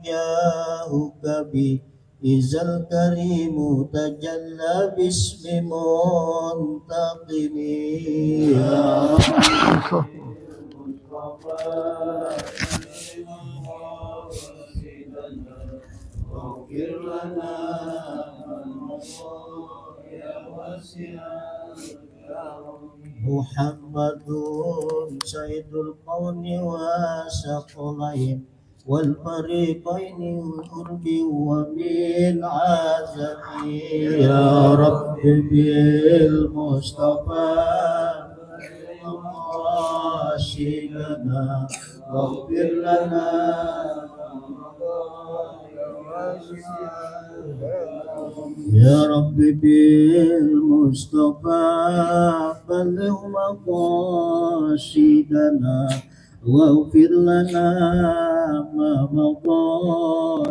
جاهك إذا الكريم تجلى باسم منتقم يا اغفر لنا يا واسع محمد سيد القوم وثقلين والفريقين القرب ومن عزم يا رب بالمصطفى راشدنا واغفر لنا يا رب بالمصطفى بلغ مقاصدنا واغفر لنا ما مضى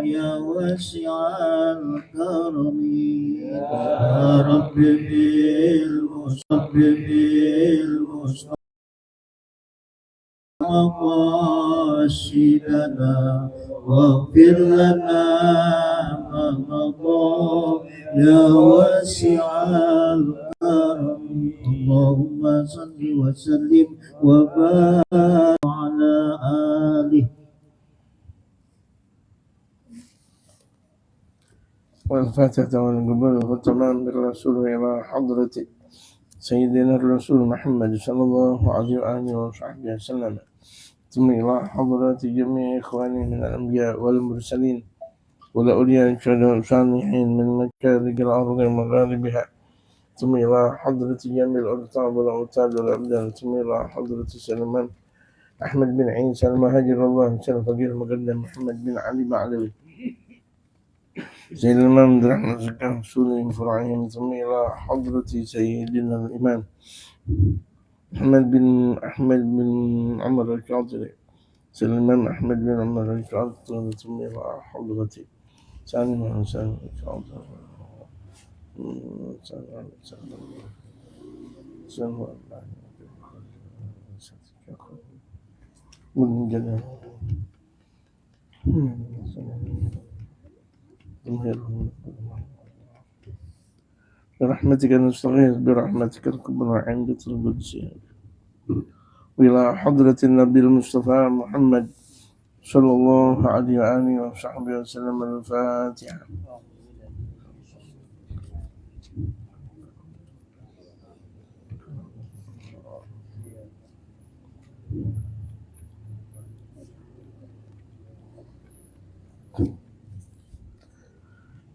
يا واسع الكرم يا رب بالمصطفى مقاصدنا واغفر لنا ما مضى يا واسع الكرم اللهم صل وسلم وبارك على آله والفاتحة والقبول والتمام بالرسول إلى حضرة سيدنا الرسول محمد صلى الله عليه وآله وصحبه وسلم ثم إلى حضرة جميع إخواني من الأنبياء والمرسلين والأولياء الشهداء الصالحين من مشارق الأرض ومغاربها ثم إلى حضرة جميع الأرطاب والأوتاد والأبدان ثم إلى حضرة سلمان أحمد بن عيسى المهاجر الله الفقير المقدم محمد بن علي بعلوي سيدنا الإمام عبد الرحمن الزكاة رسول فرعين ثم إلى حضرة سيدنا الإمام أحمد بن عمر الشاطري سيدنا الإمام أحمد بن عمر الشاطري ثم إلى حضرة سالم حسين الشاطري برحمتك نستغيث برحمتك الكبرى عند القدس وإلى حضرة النبي المصطفى محمد صلى الله عليه وآله وصحبه وسلم الفاتحة.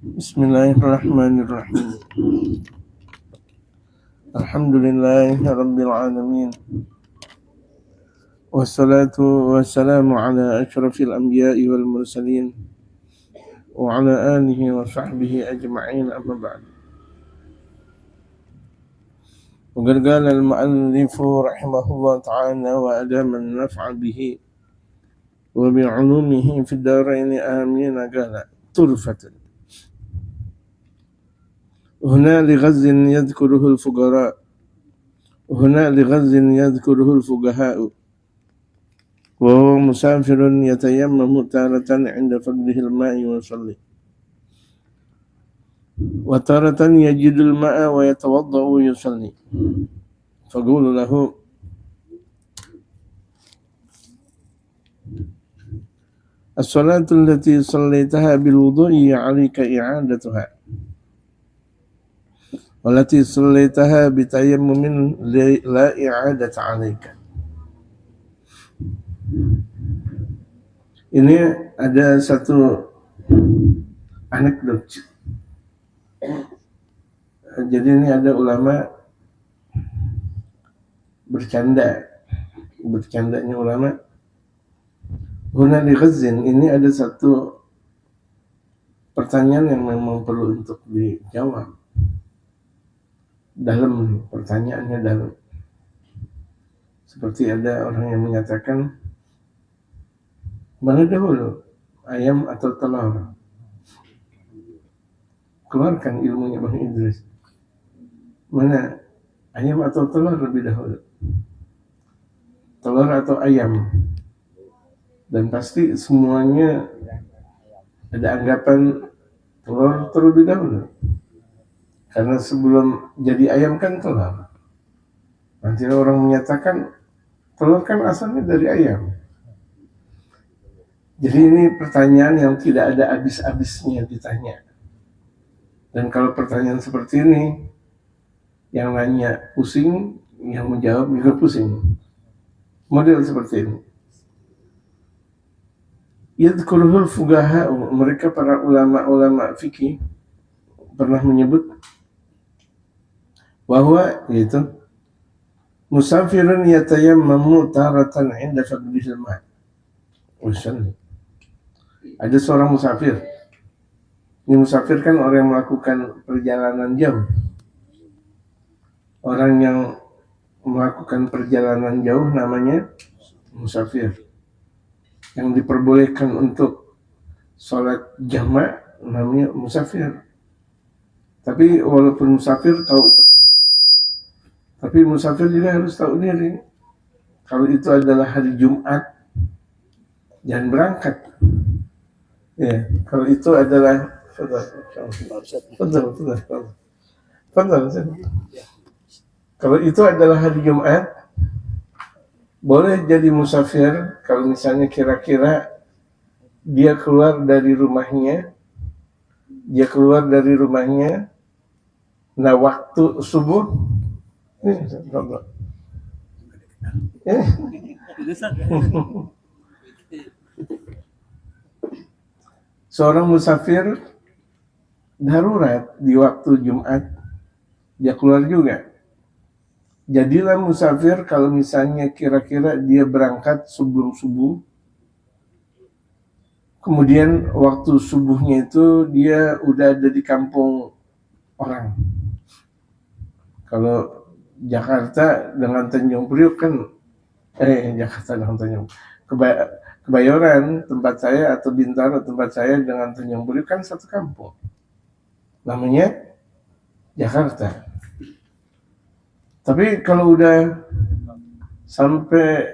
بسم الله الرحمن الرحيم الحمد لله رب العالمين والصلاة والسلام على أشرف الأنبياء والمرسلين وعلى آله وصحبه أجمعين أما بعد. وقد قال المؤلف رحمه الله تعالى وأدام النفع به وبعلومه في الدارين آمين قال طرفة هنا لغز يذكره الفقراء وهنا لغز يذكره الفقهاء وهو مسافر يتيمم تارة عند فقده الماء ويصلي وتارة يجد الماء ويتوضأ ويصلي فقول له الصلاة التي صليتها بالوضوء عليك إعادتها والتي صليتها بتيمم لا إعادة عليك. Ini ada satu anekdot. Jadi ini ada ulama bercandanya ulama. Huna di Ghazin, ini ada satu pertanyaan yang memang perlu untuk dijawab. Dalam pertanyaannya dalam. Seperti ada orang yang menyatakan, mana dahulu, ayam atau telur? Keluarkan ilmunya Bang Idris. Mana ayam atau telur lebih dahulu? Telur atau ayam? Dan pasti semuanya ada anggapan telur terlebih dahulu. Karena sebelum jadi ayam kan telur. Nanti orang menyatakan telur kan asalnya dari ayam. Jadi ini pertanyaan yang tidak ada habis-habisnya ditanya. Dan kalau pertanyaan seperti ini, yang nanya pusing, yang menjawab juga pusing. Model seperti ini. Yadhkuruhul fugaha, mereka para ulama-ulama fikih pernah menyebut bahwa yaitu musafirun yatayammamu taratan 'inda faqdihil ma'. Ada seorang musafir. Ini musafir kan orang yang melakukan perjalanan jauh. Orang yang melakukan perjalanan jauh namanya musafir. Yang diperbolehkan untuk sholat jama' namanya musafir. Tapi walaupun musafir tapi musafir juga harus tahu diri. Kalau itu adalah hari Jumat, jangan berangkat. Ya, kalau itu adalah kalau itu adalah hari Jumat, boleh jadi musafir kalau misalnya kira-kira dia keluar dari rumahnya, nah waktu subuh, seorang musafir darurat di waktu Jumat, dia keluar juga. Jadilah musafir kalau misalnya kira-kira dia berangkat sebelum subuh, kemudian waktu subuhnya itu dia udah ada di kampung orang. Kalau Jakarta dengan Tanjung Priok kan, Jakarta dengan Tanjung Kebayoran tempat saya atau Bintaro tempat saya dengan Tanjung Priok kan satu kampung. Namanya Jakarta. Tapi kalau udah sampai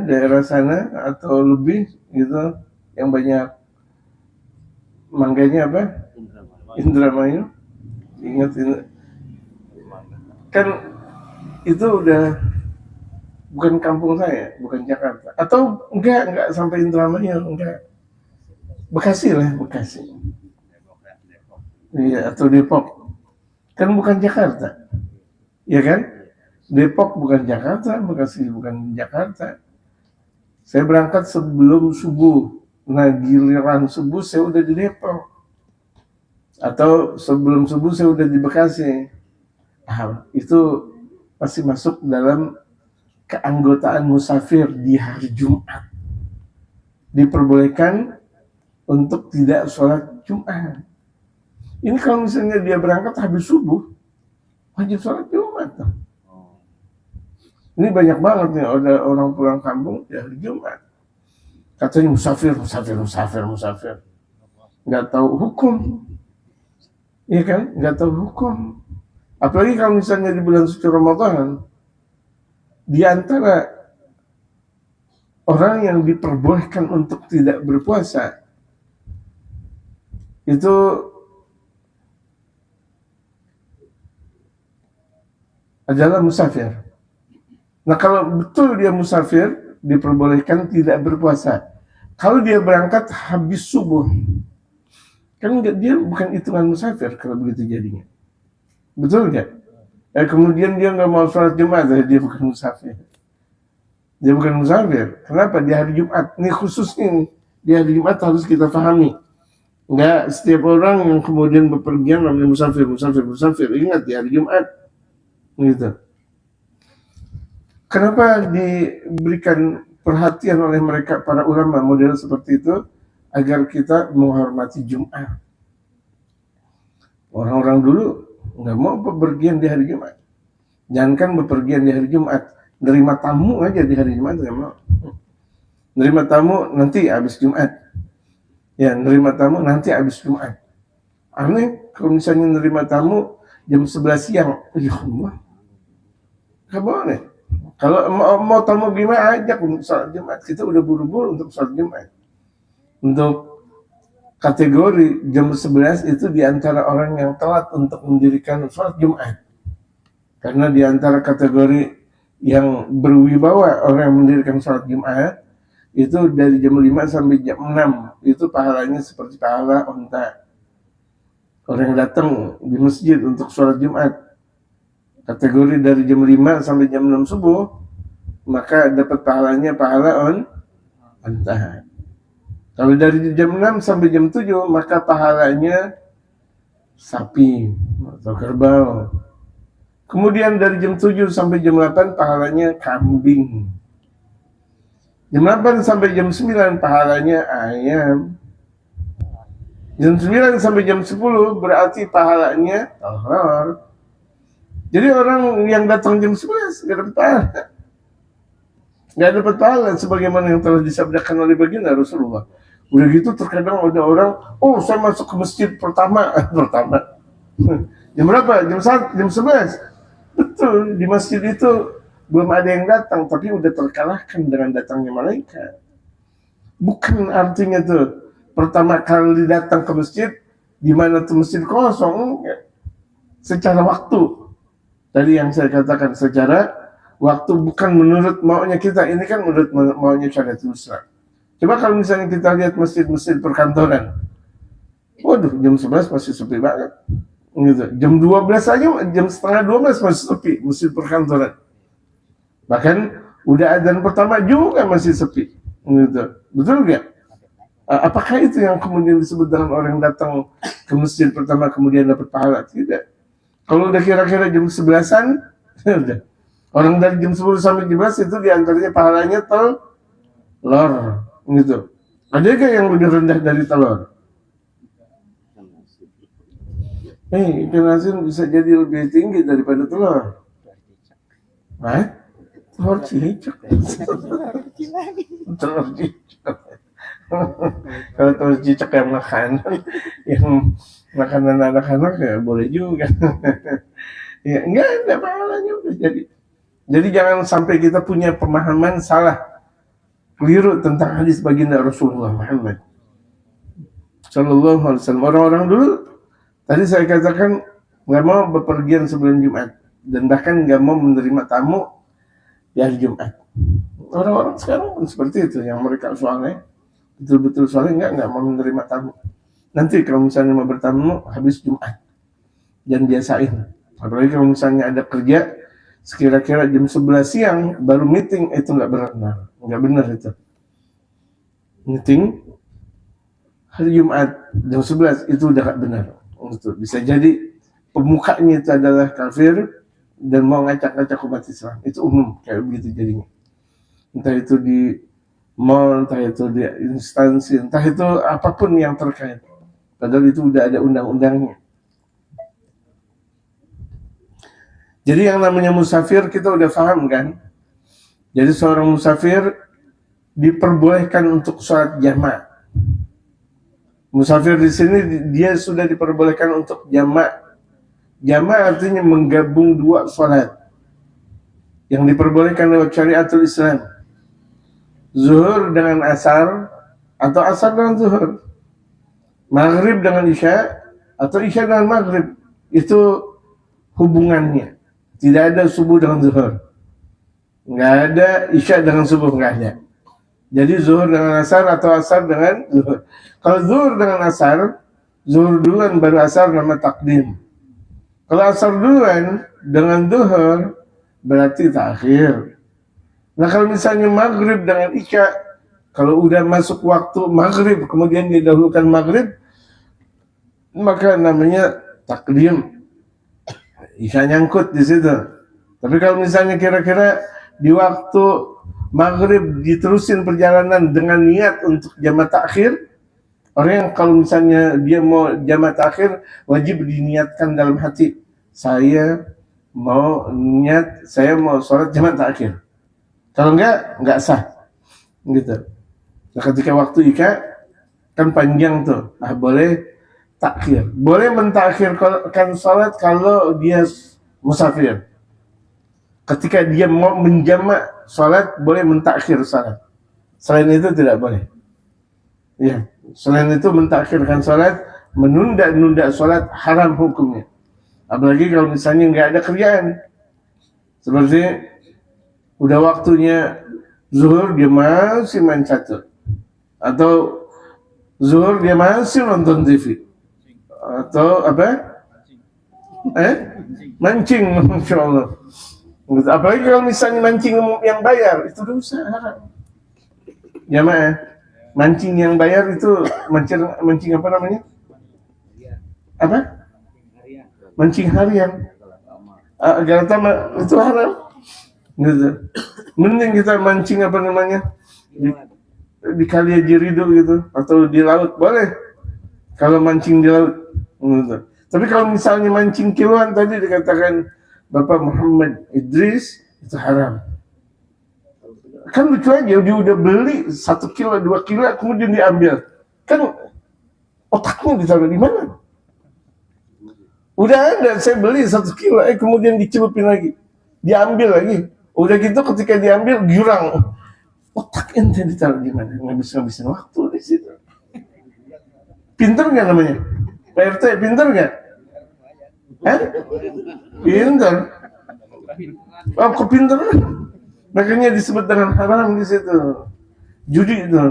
daerah sana atau lebih gitu yang banyak mangganya apa? Indramayu. Ingat ini. Kan itu udah bukan kampung saya, bukan Jakarta. Atau enggak sampai Indramayu, enggak. Bekasi lah, Bekasi. Iya, atau Depok. Kan bukan Jakarta. Iya kan? Depok bukan Jakarta, Bekasi bukan Jakarta. Saya berangkat sebelum subuh. Nah, giliran subuh saya udah di Depok. Atau sebelum subuh saya udah di Bekasi. Itu pasti masuk dalam keanggotaan musafir di hari Jumat. Diperbolehkan untuk tidak sholat Jumat. Ini kalau misalnya dia berangkat habis subuh, wajib sholat Jumat. Ini banyak banget nih ada orang pulang kampung di hari Jumat. Katanya musafir. Nggak tahu hukum. Iya kan? Nggak tahu hukum. Apalagi kalau misalnya di bulan suci Ramadan, di antara orang yang diperbolehkan untuk tidak berpuasa, itu adalah musafir. Nah kalau betul dia musafir, diperbolehkan tidak berpuasa. Kalau dia berangkat habis subuh, kan dia bukan hitungan musafir kalau begitu jadinya. Betul nggak? Kemudian dia nggak mau sholat Jumat, dia bukan musafir. Dia bukan musafir. Kenapa? Di hari Jumat. Ini khususnya nih, di hari Jumat harus kita pahami. Nggak setiap orang yang kemudian bepergian namanya musafir. Ingat di hari Jumat. Gitu. Kenapa diberikan perhatian oleh mereka para ulama model seperti itu? Agar kita menghormati Jumat. Orang-orang dulu nggak mau bepergian di hari Jumat. Jangankan bepergian di hari Jumat, nerima tamu aja di hari Jumat nggak mau. Nerima tamu nanti habis Jumat. Ya, nerima tamu nanti habis Jumat. Aneh kalau misalnya nerima tamu jam 11 siang, ya Allah, nggak boleh. Kalau mau tamu gimana ajak untuk sholat Jumat. Kita udah buru-buru untuk sholat Jumat. Untuk kategori jam 11 itu diantara orang yang telat untuk mendirikan sholat Jumat. Karena diantara kategori yang berwibawa orang yang mendirikan sholat Jumat itu dari jam 5 sampai jam 6 itu pahalanya seperti pahala unta. Orang yang datang di masjid untuk sholat Jumat kategori dari jam 5 sampai jam 6 subuh, maka dapat pahalanya pahala unta. Kalau dari jam 6 sampai jam 7, maka pahalanya sapi atau kerbau. Kemudian dari jam 7 sampai jam 8 pahalanya kambing. Jam 8 sampai jam 9 pahalanya ayam. Jam 9 sampai jam 10 berarti pahalanya telur. Jadi orang yang datang jam 11 nggak dapat pahala. Nggak dapat pahala sebagaimana yang telah disabdakan oleh baginda Rasulullah. Udah gitu terkadang ada orang, oh saya masuk ke masjid pertama. Jam berapa? Jam 1, jam 11. Betul, di masjid itu belum ada yang datang, tapi udah terkalahkan dengan datangnya malaikat. Bukan artinya tuh pertama kali datang ke masjid, di mana tuh masjid kosong, secara waktu. Tadi yang saya katakan secara waktu bukan menurut maunya kita, ini kan menurut maunya syariatul Islam. Coba kalau misalnya kita lihat masjid-masjid perkantoran, waduh jam 11 masih sepi banget. Gitu. Jam 12 aja, jam setengah 12 masih sepi masjid perkantoran. Bahkan udah adzan pertama juga masih sepi. Gitu. Betul nggak? Apakah itu yang kemudian disebut dengan orang datang ke masjid pertama kemudian dapat pahala? Tidak. Kalau udah kira-kira jam 11-an, udah. Orang dari jam 10 sampai jam 11 itu diantaranya pahalanya telur. Gitu. Ada nggak yang lebih rendah dari telur? Ikan asin bisa jadi lebih tinggi daripada telur. Hah? Telur cicak. Telur cicak. Kalau telur cicak yang makanan anak-anak ya boleh juga. Ya enggak ada pahalanya udah jadi. Jadi jangan sampai kita punya pemahaman salah, keliru tentang hadis baginda Rasulullah Muhammad Sallallahu Alaihi Wasallam. Orang-orang dulu tadi saya katakan nggak mau bepergian sebelum Jumat dan bahkan nggak mau menerima tamu di hari Jumat. Orang-orang sekarang pun seperti itu, yang mereka soalnya betul-betul soalnya nggak mau menerima tamu. Nanti kalau misalnya mau bertamu habis Jumat, jangan biasain. Apalagi kalau misalnya ada kerja sekira-kira jam 11 siang baru meeting, itu nggak benar, itu. Meeting hari Jumat jam 11 itu udah nggak benar. Itu bisa jadi pemukanya itu adalah kafir dan mau ngacak-ngacak umat Islam. Itu umum kayak begitu jadinya. Entah itu di mall, entah itu di instansi, entah itu apapun yang terkait. Padahal itu udah ada undang-undangnya. Jadi yang namanya musafir kita udah paham kan? Jadi seorang musafir diperbolehkan untuk sholat jamaah. Musafir di sini dia sudah diperbolehkan untuk jamaah. Jamaah artinya menggabung dua sholat yang diperbolehkan lewat syariatul Islam. Zuhur dengan asar atau asar dengan zuhur. Maghrib dengan isya atau isya dengan maghrib. Itu hubungannya. Tidak ada subuh dengan zuhur. Nggak ada isya dengan subuh, nggak ada. Jadi zuhur dengan asar atau asar dengan zuhur. Kalau zuhur dengan asar, zuhur duluan baru asar nama takdim. Kalau asar duluan dengan zuhur berarti takhir. Nah kalau misalnya maghrib dengan isya, kalau udah masuk waktu maghrib kemudian didahulukan maghrib, maka namanya takdim. Isya nyangkut di situ. Tapi kalau misalnya kira-kira di waktu maghrib diterusin perjalanan dengan niat untuk jamak takhir, orang yang kalau misalnya dia mau jamak takhir wajib diniatkan dalam hati, saya mau sholat jamak takhir. Kalau enggak sah. Gitu. Nah, ketika waktu isya kan panjang tuh, boleh takhir. Boleh mentakhirkan sholat kalau dia musafir. ketika dia mau menjamak salat boleh mentakhir salat. Selain itu tidak boleh. Ya, selain itu mentakhirkan salat, menunda-nunda salat haram hukumnya. Apalagi kalau misalnya nggak ada kerjaan. Seperti udah waktunya zuhur dia masih main catur, atau zuhur dia masih nonton TV, atau apa? Mancing, masya Allah. Apalagi kalau misalnya mancing yang bayar, itu dosa haram. Jamaah, mancing yang bayar itu mancing apa namanya? Apa? Mancing harian. Agar itu haram. Gitu. Mending kita mancing apa namanya? Di kali Haji Ridho gitu, atau di laut boleh. Kalau mancing di laut. Gitu. Tapi kalau misalnya mancing kiloan tadi dikatakan Bapak Muhammad Idris itu haram. Kan lucu aja, dia udah beli 1 kilo, 2 kilo, kemudian diambil. Kan otaknya ditaruh di mana? Udah ada, saya beli 1 kilo, kemudian dicelupin lagi. Diambil lagi. Udah gitu ketika diambil, jurang. Otak ente ditaruh di mana? Ngabis-ngabisin waktu di situ. Pinter nggak namanya? Pak RT, pinter nggak? Pinter. Oh, kok pinter? Makanya disebut dengan haram di situ. Judi itu.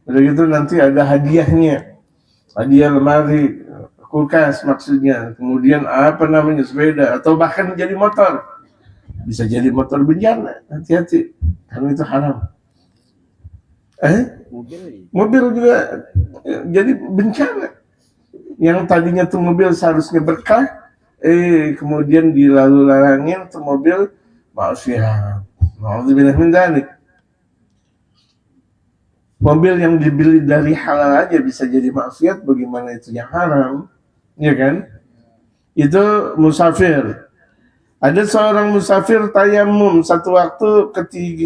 Udah gitu nanti ada hadiahnya. Hadiah lemari, kulkas maksudnya. Kemudian apa namanya, sepeda, atau bahkan jadi motor. Bisa jadi motor bencana. Hati-hati. Karena itu haram. Mobil juga jadi bencana. Yang tadinya tuh mobil seharusnya berkah, kemudian dilalu-lalangin tuh mobil maksiat. Nauzubillah min dzalik. Mobil yang dibeli dari halal aja bisa jadi maksiat, bagaimana itu yang haram? Ya kan? Itu musafir. Ada seorang musafir tayamum satu waktu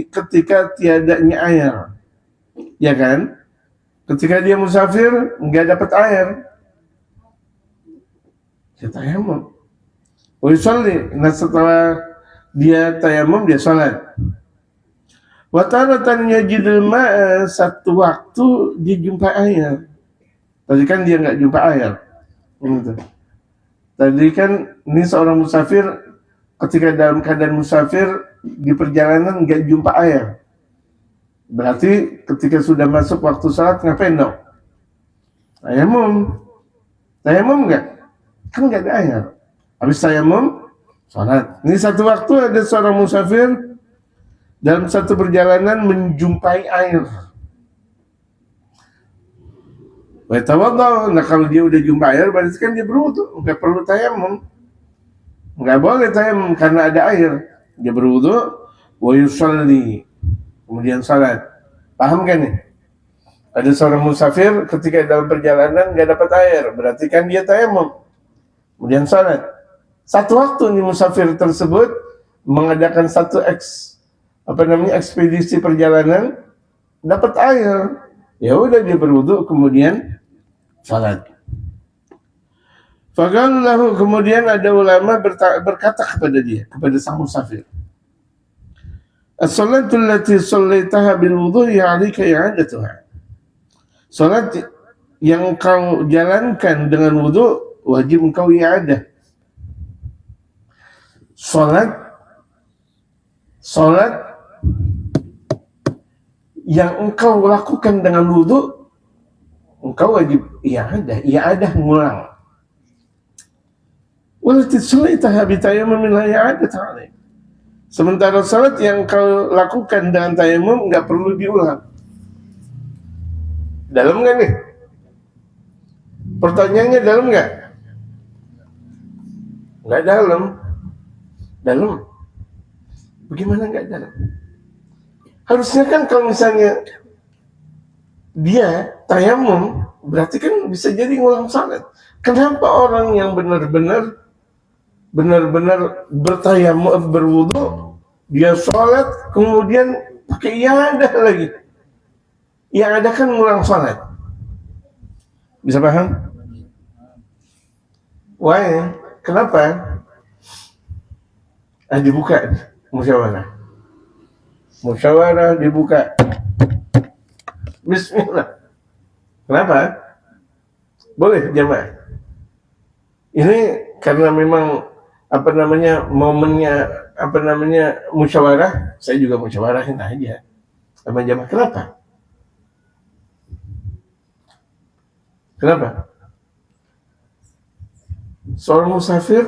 ketika tiadanya air. Ya kan? Ketika dia musafir nggak dapat air, dia tayamum. Nah setelah dia tayamum dia sholat. Wataratan yajidul ma'a, satu waktu dia jumpa air. Tadi kan dia nggak jumpa air. Tadi kan ini seorang musafir ketika dalam keadaan musafir di perjalanan nggak jumpa air. Berarti ketika sudah masuk waktu sholat ngapain dong? Tayamum. Tayamum nggak? Kan nggak ada air. Habis tayamum, sholat. Ini satu waktu ada seorang musafir dalam satu perjalanan menjumpai air. Nah kalau dia udah jumpa air, berarti kan dia berwudu, nggak perlu tayamum. Nggak boleh tayamum karena ada air. Dia berwudu, wa yusalli, kemudian salat. Paham kan nih? Ada seorang musafir ketika dalam perjalanan nggak dapat air, berarti kan dia tayamum, kemudian salat. Satu waktu nih musafir tersebut mengadakan satu ekspedisi perjalanan, dapat air, ya udah dia berwudu kemudian salat. Fakallahu, kemudian ada ulama berkata kepada dia, kepada sang musafir, as-salatu allati shallaitaha bil wudhu'i 'alaika i'adatuha. Salat yang kau jalankan dengan wudu wajib engkau i'adah. Salat yang engkau lakukan dengan wudu engkau wajib i'adah ngulang. Walati shallaitaha bi tayammumin la i'adata 'alaik. Sementara salat yang kau lakukan dengan tayamum enggak perlu diulang. Dalam enggak nih? Pertanyaannya dalam enggak? Enggak dalam. Dalam. Bagaimana enggak dalam? Harusnya kan kalau misalnya dia tayamum, berarti kan bisa jadi ngulang salat. Kenapa orang yang benar-benar bertayamum, berwudu, dia sholat, kemudian pakai iadah lagi? Iadah kan ngulang sholat. Bisa paham? Why? Kenapa? Dibuka. musyawarah. Musyawarah dibuka. Bismillah. Kenapa? Boleh jamaah. Ini karena memang momennya musyawarah, saya juga musyawarahin aja sama jamaah. Kenapa? Seorang musafir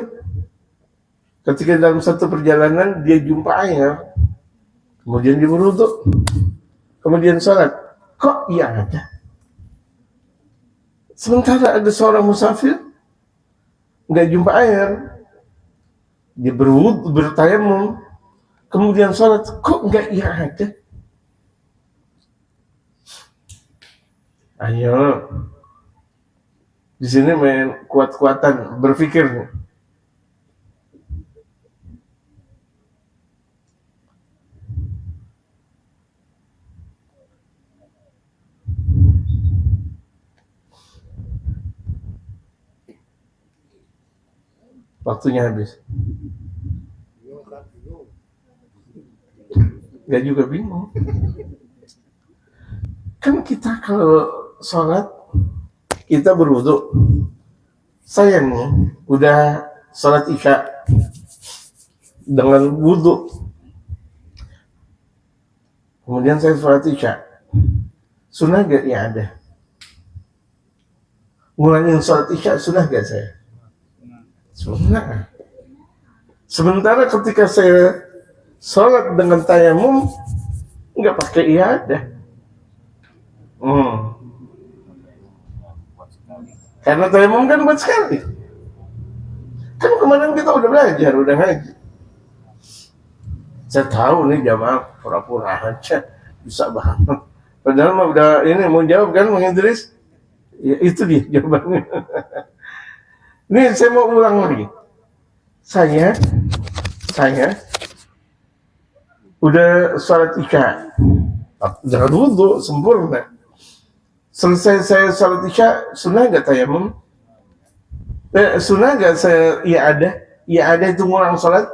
ketika dalam satu perjalanan dia jumpa air, kemudian dia berwudu, kemudian sholat. Kok iya ada? Sementara ada seorang musafir nggak jumpa air, dia berwudu, bertayamum, kemudian sholat. Kok nggak iya ada? Ayo, di sini main kuat-kuatan berpikir. Waktunya habis. Gak juga bingung. Kan kita kalau sholat, kita berwudu. Sayangnya, udah sholat isya dengan wudu. Kemudian saya sholat isya. Sunnah gak? Ya ada. Ngulangin sholat isya, sunnah gak saya? Sunnah. Sementara ketika saya sholat dengan tayamum, nggak pakai iyadah. Karena tayamum kan buat sekali. Kan kemarin kita udah belajar, udah ngaji. Saya tahu nih jamaah pura-pura aja bisa banget. Padahal mah udah ini mau jawab kan, Bang Idris? Ya, itu dia jawabannya. Nih saya mau ulang lagi. Saya udah sholat isya, jangan wudu sempurna. Selesai saya sholat isya, sunnah gak tayamum? Sunnah gak saya iya ada itu ngulang sholat?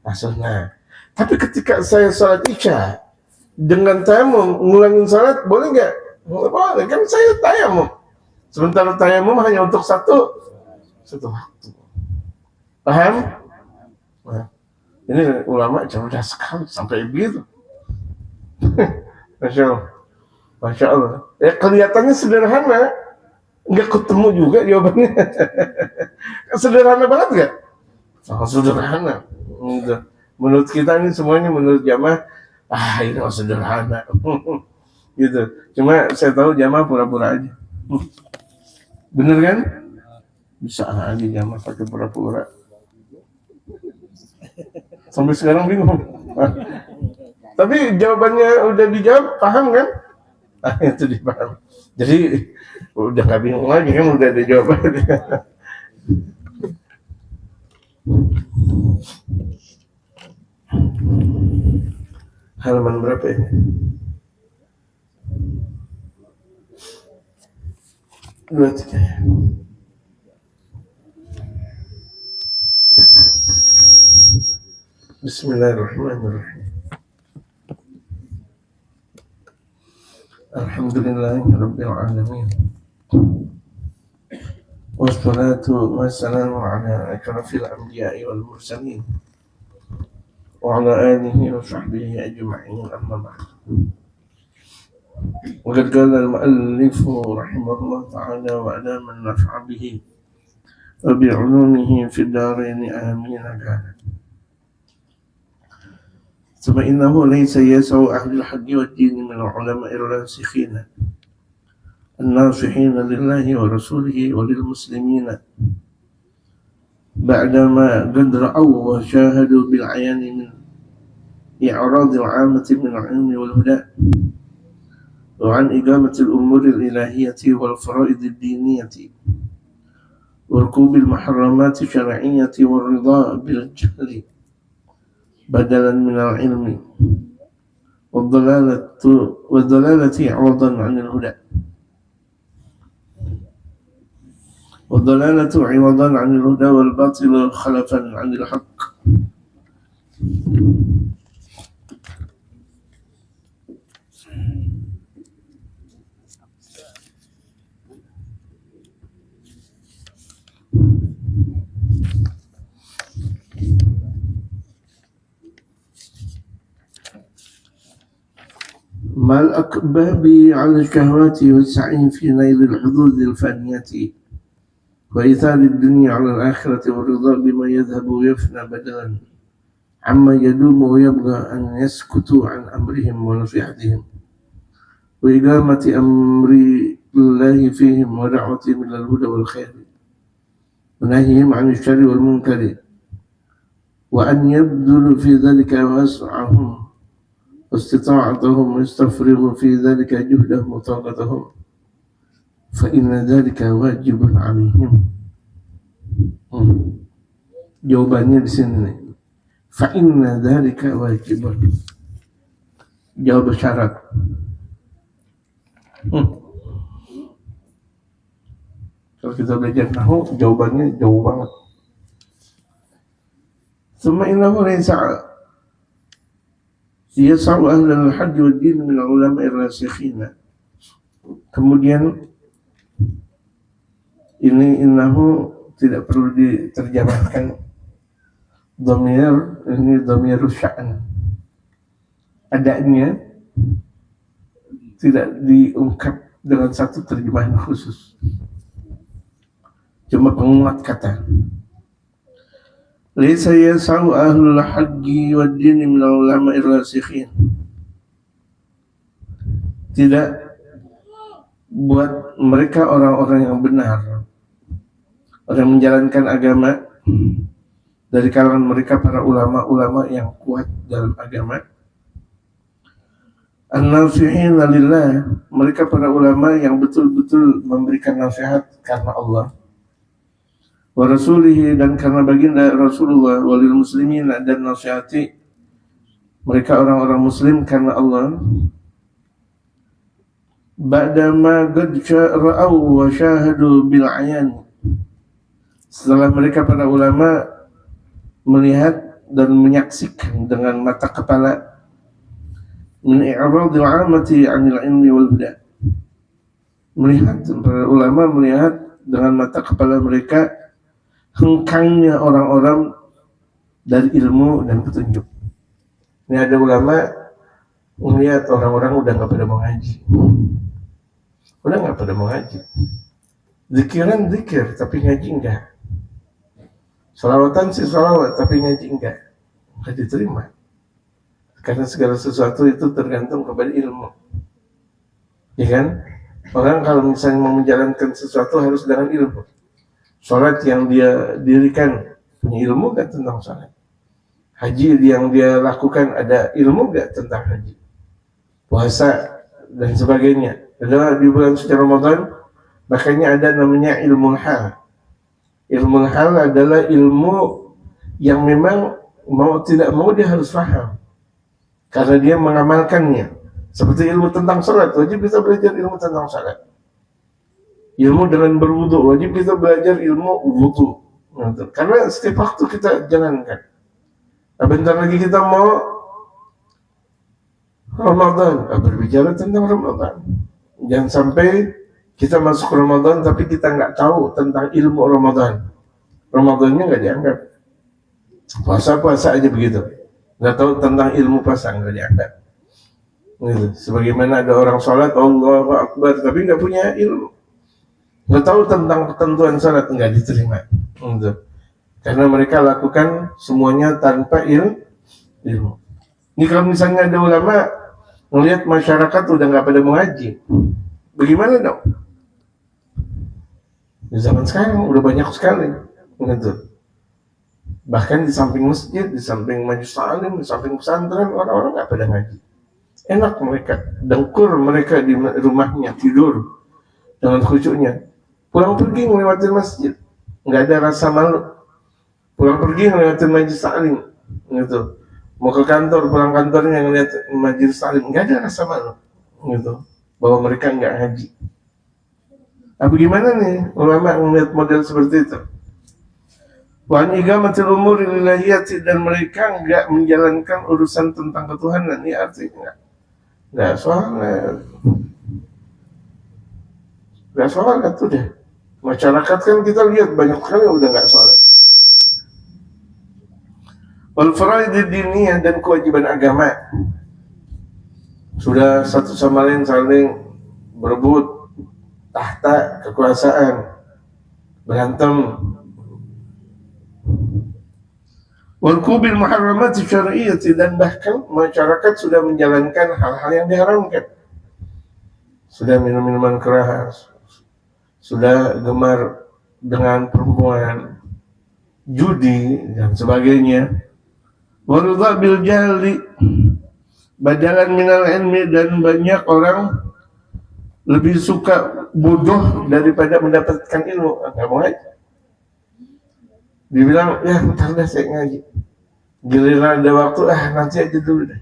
Nah, sunnah. Tapi ketika saya sholat isya dengan tayamum ngulangin sholat, boleh gak? Boleh, kan saya tayamum. Sementara tayamum hanya untuk satu waktu. Paham? Nah, ini ulama cerdas sekali sampai begitu. Masya Allah. Ya kelihatannya sederhana, nggak ketemu juga jawabannya. Sederhana banget nggak? Sangat sederhana. Menurut kita ini semuanya menurut jamaah, ini sederhana. Gitu. Cuma saya tahu jamaah pura-pura aja. Bener kan? Bisa aja jamaah pakai pura-pura. Sampai sekarang bingung. Tapi jawabannya udah dijawab, paham kan? Itu dipaham. Jadi udah gak bingung lagi kan, udah ada jawabannya. Halaman berapa ini? Dua tiga ya. Bismillahirrahmanirrahim. Alhamdulillahirabbil alamin. Wassalatu wassalamu ala asyrafil anbiya'i wal mursalin wa ala alihi wa sahbihi ajma'in, amma ba'd. Wa qad qala al-mu'allif rahimahullah ta'ala wa ala man naf'a bihi wa bi'ulumihi fid darain amin. ثم إنه ليس يسع أهل الحق والدين من العلماء الراسخين الناصحين لله ورسوله وللمسلمين بعدما قد رأوا وشاهدوا بالعيان من إعراض العامة من العلم والهدى وعن إقامة الأمور الإلهية والفرائض الدينية وركوب المحرمات الشرعية والرضا بالجهل بدلا من العلم والضلالة عوضا عن الهدى والضلالة عوضا عن الهدى والباطل خلفا عن الحق ما الأكباب على الشهوات والسعي في نيل الحظوظ الفانية وإيثار الدنيا على الآخرة والرضا بما يذهب ويفنى بدلا عما يدوم ويبغى أن يسكتوا عن أمرهم ونصيحتهم وإقامة أمر الله فيهم ودعوتهم إلى الهدى والخير ونهيهم عن الشر والمنكر وأن يبذلوا في ذلك وسعهم واستطاعتهم ويستفرغوا في ذلك جهدهم وطاقتهم فإن ذلك واجب عليهم. Jawabannya di sini. Fa'inna dzalika wajibun. Jawab syarat. Kalau kita belajar nahwu, jawabannya jauh banget. Tsumma innahu laysa yas'u ahlul hajj wad din min ulama ar-rasikhina. Kemudian ini innahu tidak perlu diterjemahkan. Dhamir ini dhamir sya'an. Adanya tidak diungkap dengan satu terjemahan khusus. Cuma penguat kata. Laysa yas'u ahlul hajji wad din min ulama ar-rasikhin. Tidak buat mereka orang-orang yang benar, orang yang menjalankan agama dari kalangan mereka para ulama-ulama yang kuat dalam agama. An-nasihina lillah, mereka para ulama yang betul-betul memberikan nasihat karena Allah. Wa rasulihi, dan karena baginda Rasulullah, walil muslimin, dan nasihati mereka orang-orang muslim karena Allah. Ba'dama qad ra'aw wa syahadu bil ayan, setelah mereka para ulama melihat dan menyaksikan dengan mata kepala min i'radil 'amati 'anil ilmi wal huda, melihat para ulama melihat dengan mata kepala mereka hengkangnya orang-orang dari ilmu dan petunjuk. Ini ada ulama melihat orang-orang udah nggak pada mau ngaji, udah nggak pada mau ngaji, zikiran zikir tapi ngaji enggak, salawatan sih salawat tapi ngaji enggak diterima. Karena segala sesuatu itu tergantung kepada ilmu, ya kan? Orang kalau misalnya mau menjalankan sesuatu harus dengan ilmu. Sholat yang dia dirikan punya ilmu gak tentang sholat? Haji yang dia lakukan ada ilmu gak tentang haji? Puasa dan sebagainya. Adalah di bulan suci Ramadan, makanya ada namanya ilmu hal. Ilmu hal adalah ilmu yang memang mau tidak mau dia harus paham, karena dia mengamalkannya. Seperti ilmu tentang salat, wajib kita belajar ilmu tentang salat. Ilmu dengan berwudu, wajib kita belajar ilmu wudu. Karena setiap waktu kita jalankan. Nah, bentar lagi kita mau Ramadan, berbicara tentang Ramadan. Jangan sampai kita masuk Ramadan tapi kita nggak tahu tentang ilmu Ramadan. Ramadannya nggak dianggap. Puasa-puasa aja begitu. Nggak tahu tentang ilmu puasa, nggak dianggap. Gitu. Sebagaimana ada orang sholat Allahu Akbar tapi nggak punya ilmu, nggak tahu tentang ketentuan sholat, nggak diterima. Gitu. Karena mereka lakukan semuanya tanpa ilmu. Ini kalau misalnya ada ulama melihat masyarakat udah nggak pada mau ngaji, bagaimana dong? Di zaman sekarang udah banyak sekali. Gitu. Bahkan di samping masjid, di samping majelis taklim, di samping pesantren, orang-orang nggak pada ngaji. Enak mereka, dengkur mereka di rumahnya, tidur dengan khusyuknya. Pulang pergi melewati masjid, nggak ada rasa malu. Pulang pergi melewati majelis taklim, gitu. Mau ke kantor, pulang kantornya ngeliat majelis taklim, nggak ada rasa malu, gitu. Bahwa mereka nggak ngaji. Nah, bagaimana nih ulama melihat model seperti itu? Wa an igamatil umuri lilahiyati, dan mereka enggak menjalankan urusan tentang ketuhanan. Ini artinya enggak sholat. Enggak sholat tuh deh. Masyarakat kan kita lihat banyak sekali udah enggak sholat. Wal faraid diniyah, dan kewajiban agama. Sudah satu sama lain saling berebut tahta kekuasaan, berantem. Wal kubil muharramat syar'iyyah, dan bahkan masyarakat sudah menjalankan hal-hal yang diharamkan. Sudah minum minuman keras, sudah gemar dengan perempuan, judi dan sebagainya. Warudha bil jahli badalan minal ilmi, dan banyak orang lebih suka bodoh daripada mendapatkan ilmu. Enggak mau ngaji. Dibilang, ya ntar deh saya ngaji. Giliran ada waktu, nanti aja dulu deh.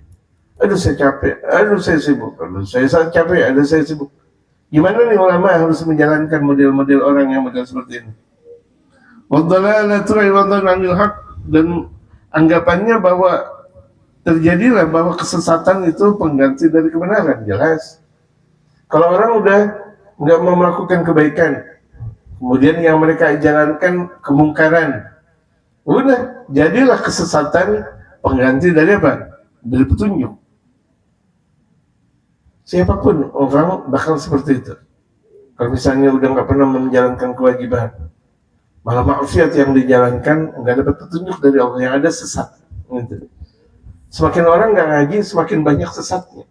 Aduh saya capek, aduh saya sibuk, aduh saya capek, aduh saya sibuk. Gimana nih ulama harus menjalankan model-model orang yang model seperti ini? Waddalalatu iwadhan anil haq, dan anggapannya bahwa terjadilah bahwa kesesatan itu pengganti dari kebenaran. Jelas. Kalau orang udah nggak mau melakukan kebaikan, kemudian yang mereka jalankan kemungkaran, udah jadilah kesesatan pengganti dari apa? Dari petunjuk. Siapapun orang bakal seperti itu. Kalau misalnya udah nggak pernah menjalankan kewajiban, malah maksiat yang dijalankan, nggak dapat petunjuk dari Allah, yang ada sesat. Gitu. Semakin orang nggak ngaji, semakin banyak sesatnya.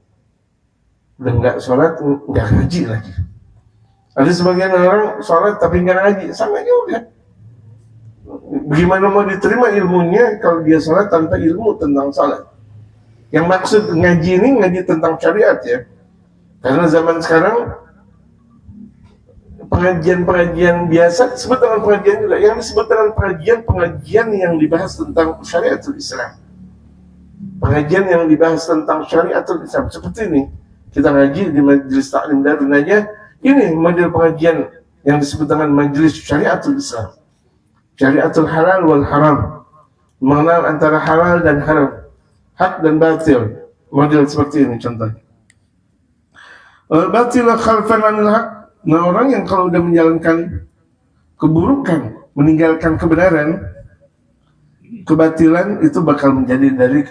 Udah nggak sholat, nggak ngaji lagi. Ada sebagian orang sholat tapi nggak ngaji, sama juga. Bagaimana mau diterima ilmunya kalau dia sholat tanpa ilmu tentang sholat? Yang maksud ngaji ini ngaji tentang syariat ya. Karena zaman sekarang pengajian-pengajian biasa disebut dengan pengajian juga. Yang disebut dengan pengajian yang dibahas tentang syariatul Islam. Pengajian yang dibahas tentang syariatul Islam seperti ini. Kita ngaji di majelis taklim darun aja. Ini model pengajian yang disebut dengan majelis syariatul Islam. Syariatul halal wal haram. Mengenal antara halal dan haram. Hak dan batil. Model seperti ini contohnya. Batilah khalfan anil haq. Nah, orang yang kalau udah menjalankan keburukan, meninggalkan kebenaran, kebatilan itu bakal menjadi dari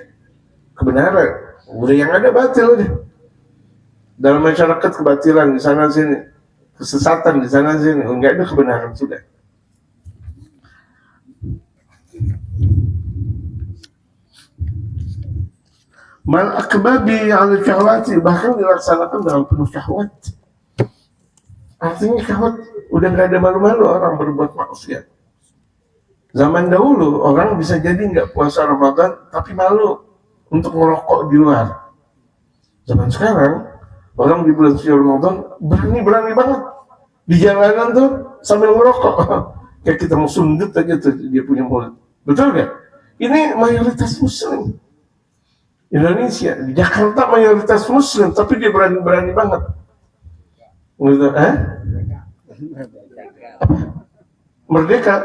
kebenaran. Udah yang ada batil udah. Dalam masyarakat kebatilan di sana sini, kesesatan di sana sini, enggak ada kebenaran sudah. Mal akbabi al syahwati, bahkan dilaksanakan dalam penuh syahwat. Artinya syahwat udah nggak ada malu-malu orang berbuat maksiat. Zaman dahulu orang bisa jadi nggak puasa Ramadan tapi malu untuk merokok di luar. Zaman sekarang orang di bulan suci Ramadan berani banget di jalanan tuh sambil merokok. Kayak kita mau sundut aja tuh dia punya mulut. Betul nggak? Ini mayoritas Muslim. Indonesia, di Jakarta mayoritas Muslim, tapi dia berani banget. Gitu, Merdeka?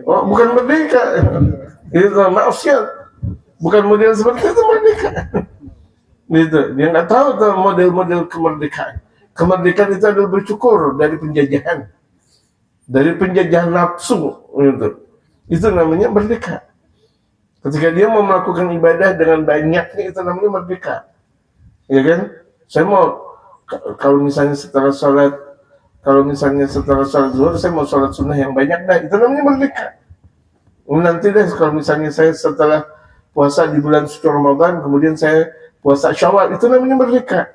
Oh, bukan merdeka. Itu maksiat. Bukan model seperti itu merdeka. Gitu, dia nggak tahu tuh model-model kemerdekaan. Kemerdekaan itu adalah bersyukur dari penjajahan, nafsu. Gitu. Itu namanya merdeka. Ketika dia mau melakukan ibadah dengan banyaknya, itu namanya merdeka. Ya kan? Saya mau, kalau misalnya setelah sholat zuhur, saya mau sholat sunnah yang banyak, itu namanya merdeka. Nanti deh, kalau misalnya saya setelah puasa di bulan suci Ramadan, kemudian saya puasa Syawal, itu namanya merdeka.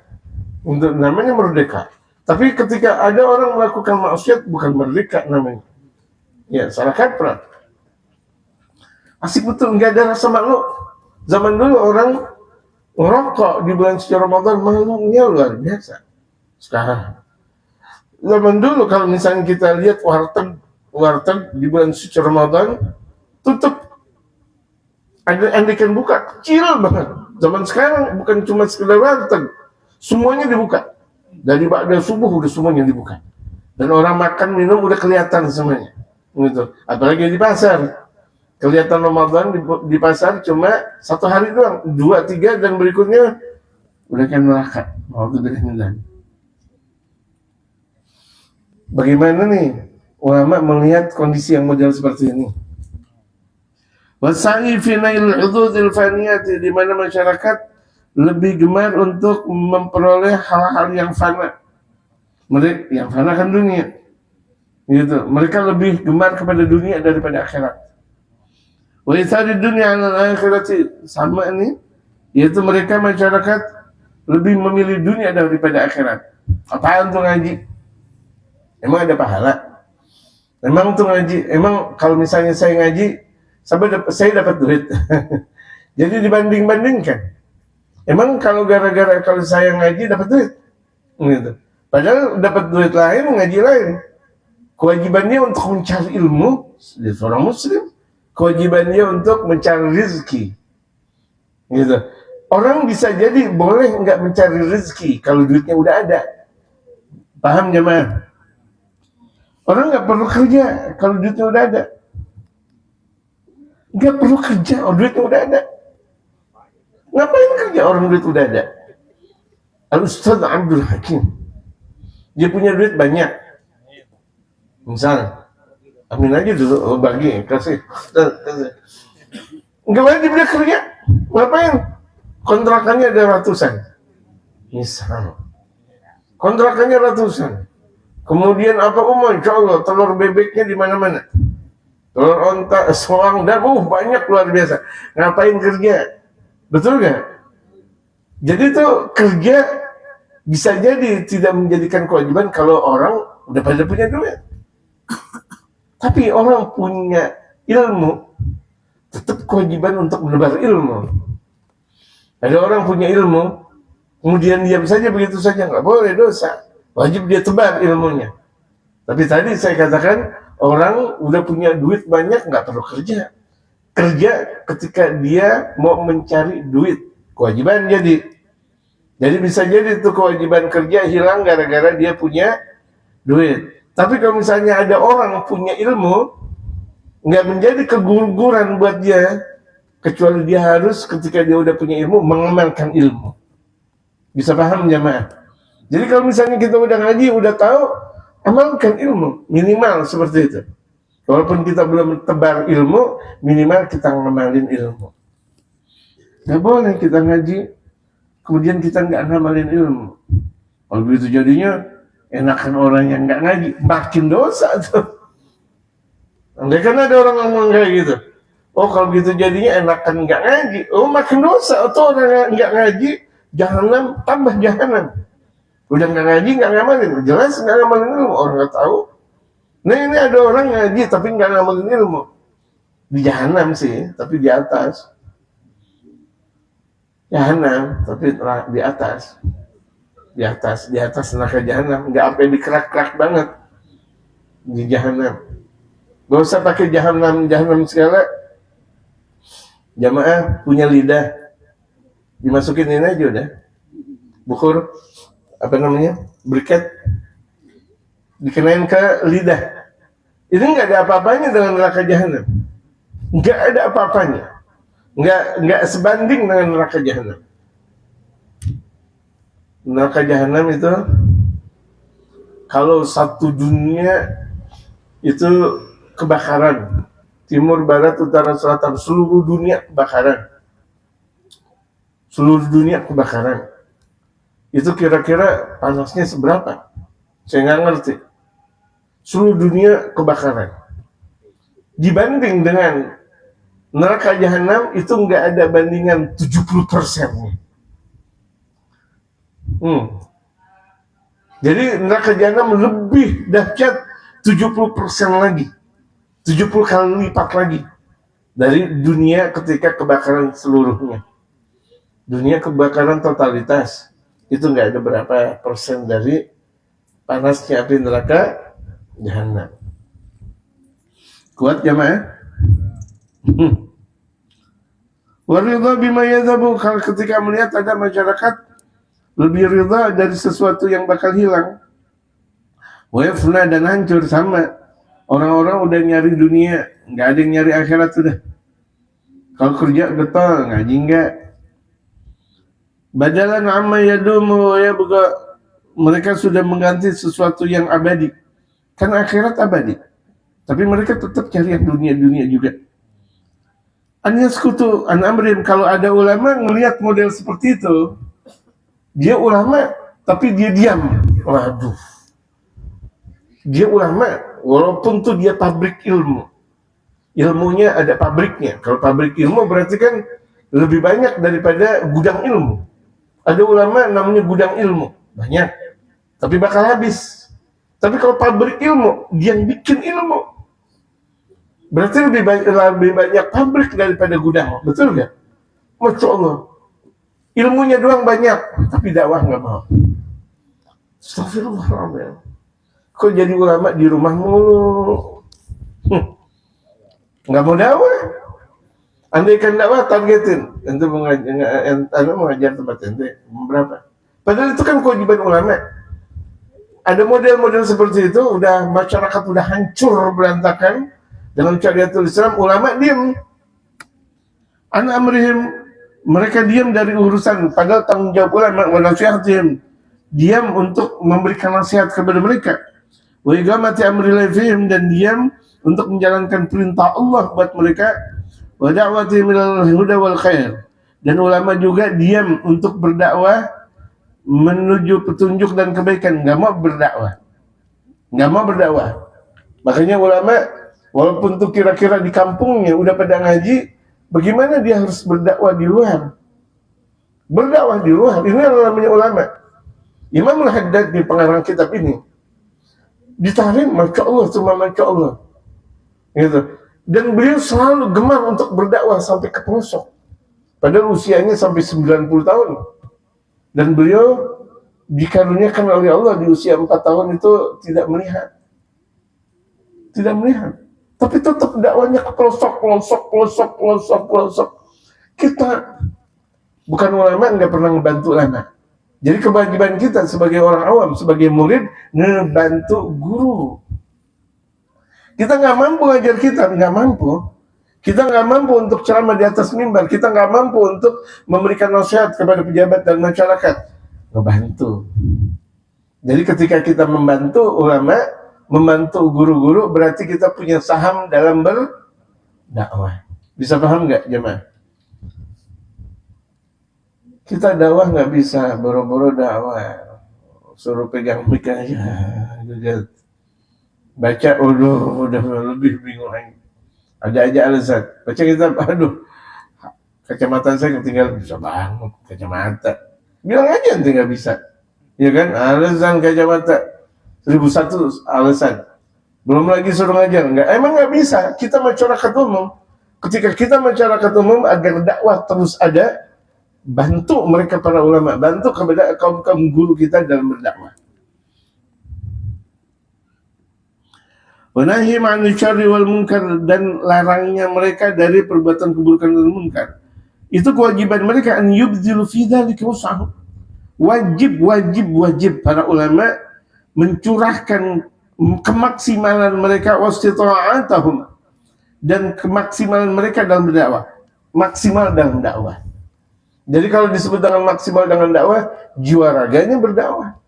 Namanya merdeka. Tapi ketika ada orang melakukan maksiat, bukan merdeka namanya. Ya, salah kaprah. Asik betul, nggak ada rasa malu. Zaman dulu orang ngerokok di bulan suci Ramadan malunya luar biasa. Sekarang, zaman dulu kalau misalnya kita lihat warteg di bulan suci Ramadan tutup, ada andikan buka kecil banget. Zaman sekarang bukan cuma sekedar warteg, semuanya dibuka. Dari ba'da subuh udah semuanya dibuka. Dan orang makan minum udah kelihatan semuanya. Gitu. Apalagi di pasar. Kelihatan Ramadan di pasar cuma 1 hari doang, 2, 3 dan berikutnya udah kan neraka. Bagaimana nih ulama melihat kondisi yang model seperti ini? Wasa'i fi nail hududil faniyati, di mana masyarakat lebih gemar untuk memperoleh hal-hal yang fana. Mereka yang fana kan dunia. Gitu. Mereka lebih gemar kepada dunia daripada akhirat. Wa ithari dunia 'ala akhirati, sama ini, yaitu mereka masyarakat lebih memilih dunia daripada akhirat. Apaan tuh ngaji? Emang ada pahala? Emang tuh ngaji, emang kalau misalnya saya ngaji, saya dapat duit. Jadi dibanding-bandingkan. Emang kalau gara-gara kalau saya ngaji dapat duit? Gitu. Padahal dapat duit lain, ngaji lain. Kewajibannya untuk mencari ilmu, dia seorang muslim. Kewajibannya untuk mencari rezeki. Gitu. Orang bisa jadi boleh nggak mencari rezeki kalau duitnya udah ada. Paham jemaah? Orang nggak perlu kerja kalau duitnya udah ada. Nggak perlu kerja, duitnya udah ada. Ngapain kerja orang duit udah ada? Al-Ustaz Abdul Hakim, dia punya duit banyak. Misal, amin aja dulu, bagi, kasih. Nggak wajib dia kerja. Ngapain? Kontrakannya ada ratusan. Misal, kontrakannya ratusan. Kemudian apa? Masya Allah, telur bebeknya di mana-mana. Telur onta, soang, dan banyak luar biasa. Ngapain kerja? Betul gak? Jadi tuh kerja bisa jadi tidak menjadikan kewajiban kalau orang udah pada punya duit. Tapi orang punya ilmu, tetap kewajiban untuk menebar ilmu. Ada orang punya ilmu, kemudian diam saja begitu saja, nggak boleh, dosa. Wajib dia tebar ilmunya. Tapi tadi saya katakan, orang udah punya duit banyak, nggak perlu kerja. Kerja ketika dia mau mencari duit, kewajiban jadi. Jadi bisa jadi itu kewajiban kerja hilang gara-gara dia punya duit. Tapi kalau misalnya ada orang punya ilmu, nggak menjadi keguguran buat dia, kecuali dia harus ketika dia udah punya ilmu mengamalkan ilmu. Bisa paham jemaah? Jadi kalau misalnya kita udah ngaji, udah tahu, amalkan ilmu, minimal seperti itu. Walaupun kita belum tebar ilmu, minimal kita ngamalin ilmu. Gak boleh kita ngaji, kemudian kita nggak ngamalin ilmu. Kalau begitu jadinya, enakan orang yang nggak ngaji, makin dosa tuh. Andai kan ada orang ngomong kayak gitu. Oh kalau begitu jadinya enakan nggak ngaji, oh makin dosa. Atau orang nggak ngaji, jahanam tambah jahanam. Udah nggak ngaji, nggak ngamalin, jelas nggak ngamalin ilmu, orang nggak tahu. Nah ini ada orang ngaji tapi nggak ngamalin ilmu, di jahanam sih, tapi di atas. Jahanam, tapi di atas, di atas neraka jahanam, nggak apa yang dikerak-kerak banget di jahanam. Gak usah pakai jahanam segala. Jamaah punya lidah, dimasukin ini aja udah, bukur. Apa namanya, briket, dikenain ke lidah. Ini nggak ada apa-apanya dengan neraka jahanam. Nggak ada apa-apanya. Nggak sebanding dengan neraka jahanam. Neraka jahanam itu, kalau satu dunia itu kebakaran, timur, barat, utara, selatan, seluruh dunia kebakaran. Seluruh dunia kebakaran. Itu kira-kira panasnya seberapa? Saya nggak ngerti. Seluruh dunia kebakaran. Dibanding dengan neraka jahanam itu nggak ada bandingan 70%-nya. Jadi neraka jahanam lebih dahsyat 70% lagi. 70 kali lipat lagi dari dunia ketika kebakaran seluruhnya. Dunia kebakaran totalitas itu nggak ada berapa persen dari panasnya api neraka jahanam. Kuat jamaah? Waridha bima yadhabu, kalau ketika melihat ada masyarakat lebih ridha dari sesuatu yang bakal hilang. Wa yafna, dan hancur. Sama orang-orang udah nyari dunia, nggak ada yang nyari akhirat sudah. Kalau kerja getol, ngaji enggak. Badalan amma yadumu ya buka, mereka sudah mengganti sesuatu yang abadi. Kan akhirat abadi. Tapi mereka tetap cari yang dunia-dunia juga. Anies kutu an amrim, kalau ada ulama ngelihat model seperti itu, dia ulama tapi dia diam. Waduh. Dia ulama walaupun tuh dia pabrik ilmu. Ilmunya ada pabriknya. Kalau pabrik ilmu berarti kan lebih banyak daripada gudang ilmu. Ada ulama namanya gudang ilmu, banyak, tapi bakal habis. Tapi kalau pabrik ilmu, dia yang bikin ilmu, berarti lebih banyak pabrik daripada gudang, betul nggak? Masya Allah, ilmunya doang banyak, tapi dakwah nggak mau. Astagfirullahaladzim. Kok jadi ulama di rumah mulu? Nggak mau dakwah. Andaikan dakwah targetin, ente mau ngajar tempat ente berapa? Padahal itu kan kewajiban ulama. Ada model-model seperti itu, udah masyarakat udah hancur berantakan dengan syariatul Islam, ulama diam. Anak amrihim, mereka diam dari urusan, padahal tanggung jawab ulama wa nasihatihim, diam untuk memberikan nasihat kepada mereka. Wa iqamati amri fihim, dan diam untuk menjalankan perintah Allah buat mereka. Wa da'wati minal huda wal khair, dan ulama juga diam untuk berdakwah menuju petunjuk dan kebaikan, nggak mau berdakwah. Makanya ulama walaupun tuh kira-kira di kampungnya udah pada ngaji, bagaimana dia harus berdakwah di luar? Berdakwah di luar, ini namanya ulama. Imam Al-Haddad di pengarang kitab ini ditarik, masya Allah, cuma masya Allah, gitu. Dan beliau selalu gemar untuk berdakwah sampai ke pelosok. Padahal usianya sampai 90 tahun. Dan beliau dikaruniakan oleh Allah di usia 4 tahun itu tidak melihat. Tapi tetap dakwahnya ke pelosok. Kita bukan ulama, nggak pernah ngebantu ulama. Jadi kewajiban kita sebagai orang awam, sebagai murid, ngebantu guru. Kita nggak mampu ngajar kitab, nggak mampu. Kita nggak mampu untuk ceramah di atas mimbar. Kita nggak mampu untuk memberikan nasihat kepada pejabat dan masyarakat. Ngebantu. Jadi ketika kita membantu ulama, membantu guru-guru, berarti kita punya saham dalam berdakwah. Bisa paham nggak jemaah? Kita dakwah nggak bisa boro-boro dakwah. Suruh pegang mic aja. Baca udah lebih bingung lagi. Ada aja alasan. Baca kitab, aduh, kacamata saya ketinggalan, bisa banget kacamata. Bilang aja nanti nggak bisa, ya kan? Alasan kacamata 1001 alasan. Belum lagi suruh ngajar, emang nggak bisa. Kita masyarakat umum. Ketika kita masyarakat umum, agar dakwah terus ada, bantu mereka para ulama, bantu kepada kaum guru kita dalam berdakwah. Wanahi ma'anil syarri wal munkar, dan larangnya mereka dari perbuatan keburukan dan munkar. Itu kewajiban mereka, an yubdzilu fi dzalika wus'ahum. Wajib para ulama mencurahkan kemaksimalan mereka, wastita'atahum, dan kemaksimalan mereka dalam berdakwah. Maksimal dalam dakwah. Jadi kalau disebut dengan maksimal dengan dakwah, jiwa raganya berdakwah.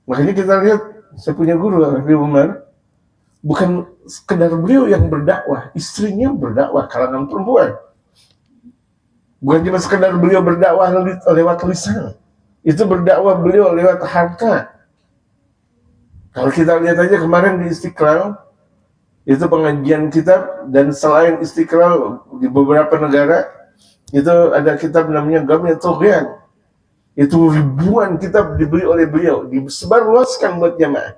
Makanya kita lihat, saya punya guru, Habib Umar, bukan sekedar beliau yang berdakwah, istrinya berdakwah, kalangan perempuan. Bukan cuma sekedar beliau berdakwah lewat lisan, itu berdakwah beliau lewat harta. Kalau kita lihat aja kemarin di Istiqlal, itu pengajian kitab, dan selain Istiqlal di beberapa negara, itu ada kitab namanya Gamya Tughyan. Itu ribuan kitab dibeli oleh beliau, disebarluaskan buat jamaah.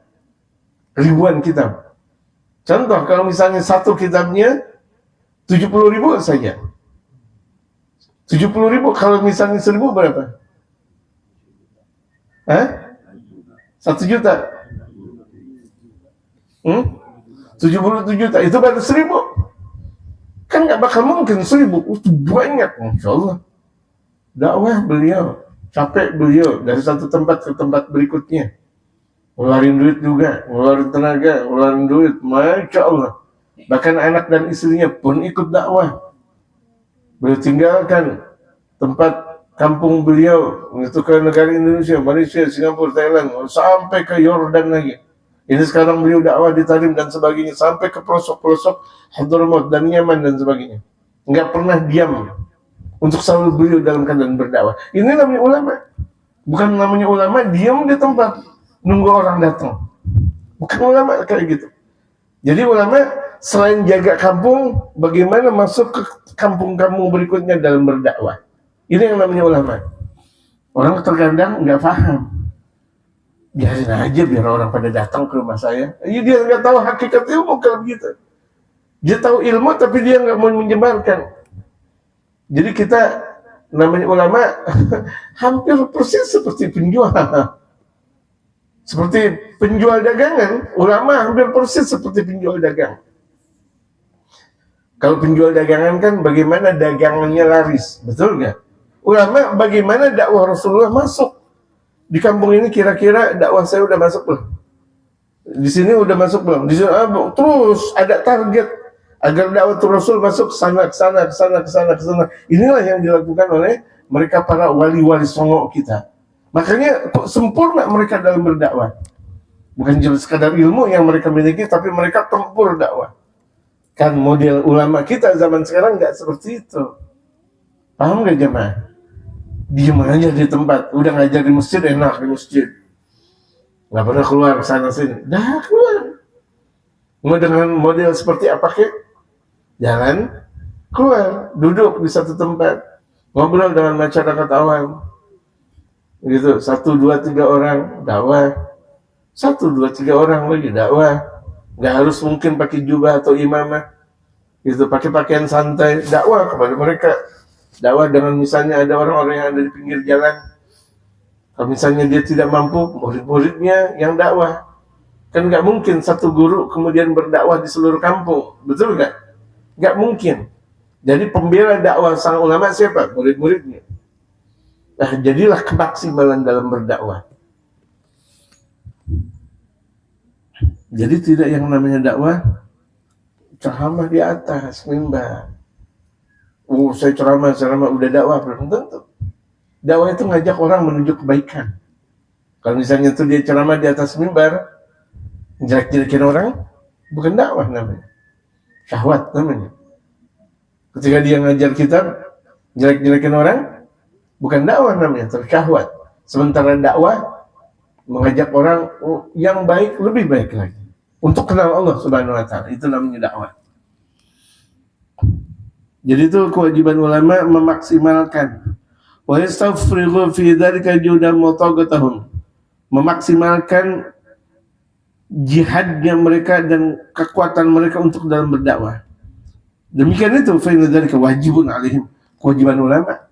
Ribuan kitab. Contoh, kalau misalnya satu kitabnya 70.000 saja. 70.000, kalau misalnya 1.000 berapa? 1 juta. 77 juta, itu baru 1.000. Kan gak bakal mungkin 1.000, itu banyak, Masya Allah. Dakwah beliau, capek beliau dari satu tempat ke tempat berikutnya, ngeluarin duit juga, ngeluarin tenaga, ngeluarin duit, Masya Allah. Bahkan anak dan istrinya pun ikut dakwah. Beliau tinggalkan tempat kampung beliau, itu ke negara Indonesia, Malaysia, Singapura, Thailand, sampai ke Yordan lagi. Ini sekarang beliau dakwah di Tarim dan sebagainya, sampai ke pelosok-pelosok Hadramaut dan Yaman dan sebagainya. Enggak pernah diam untuk selalu beliau dalam keadaan berdakwah. Ini namanya ulama. Bukan namanya ulama diam di tempat nunggu orang datang. Bukan ulama kayak gitu. Jadi ulama selain jaga kampung, bagaimana masuk ke kampung-kampung berikutnya dalam berdakwah. Ini yang namanya ulama. Orang terkadang nggak paham. Biarin aja biar orang pada datang ke rumah saya. Dia nggak tahu hakikat ilmu kalau begitu. Dia tahu ilmu tapi dia nggak mau menyebarkan. Jadi kita namanya ulama hampir persis seperti penjual. Seperti penjual dagangan, ulama hampir persis seperti penjual dagang. Kalau penjual dagangan kan bagaimana dagangannya laris, betul nggak? Ulama bagaimana dakwah Rasulullah masuk di kampung ini, kira-kira dakwah saya udah masuk belum? Di sini udah masuk belum? Di sini terus ada target agar dakwah Rasul masuk sana ke sana ke sana ke sana ke sana. Inilah yang dilakukan oleh mereka para wali-wali songo kita. Makanya kok sempurna mereka dalam berdakwah. Bukan cuma sekadar ilmu yang mereka miliki, tapi mereka tempur dakwah. Kan model ulama kita zaman sekarang nggak seperti itu. Paham nggak jemaah? Diam aja di tempat, udah ngajar di masjid enak di masjid. Nggak pernah keluar ke sana sini. Dah keluar. Mau dengan model seperti apa kek? Jangan keluar, duduk di satu tempat, ngobrol dengan masyarakat awam. Gitu, 1, 2, 3 orang dakwah, 1, 2, 3 orang lagi dakwah. Nggak harus mungkin pakai jubah atau imamah, gitu, pakai pakaian santai, dakwah kepada mereka. Dakwah dengan misalnya ada orang-orang yang ada di pinggir jalan, kalau misalnya dia tidak mampu, murid-muridnya yang dakwah. Kan nggak mungkin satu guru kemudian berdakwah di seluruh kampung, betul nggak? Nggak mungkin. Jadi pembela dakwah sang ulama siapa? Murid-muridnya. Nah, jadilah kemaksimalan dalam berdakwah. Jadi tidak yang namanya dakwah ceramah di atas mimbar. Saya ceramah udah dakwah, belum tentu. Dakwah itu ngajak orang menuju kebaikan. Kalau misalnya itu dia ceramah di atas mimbar, jelek-jelekin orang, bukan dakwah namanya. Syahwat namanya. Ketika dia ngajar kitab, jelek-jelekin orang, bukan dakwah namanya, tapi syahwat. Sementara dakwah mengajak orang yang baik, lebih baik lagi. Untuk kenal Allah Subhanahu wa ta'ala, itu namanya dakwah. Jadi itu kewajiban ulama memaksimalkan wa yastafrighu fi dzalika judan mutaqatahum, memaksimalkan jihadnya mereka dan kekuatan mereka untuk dalam berdakwah. Demikian itu fa inna dzalika wajibun alaihim, kewajiban ulama.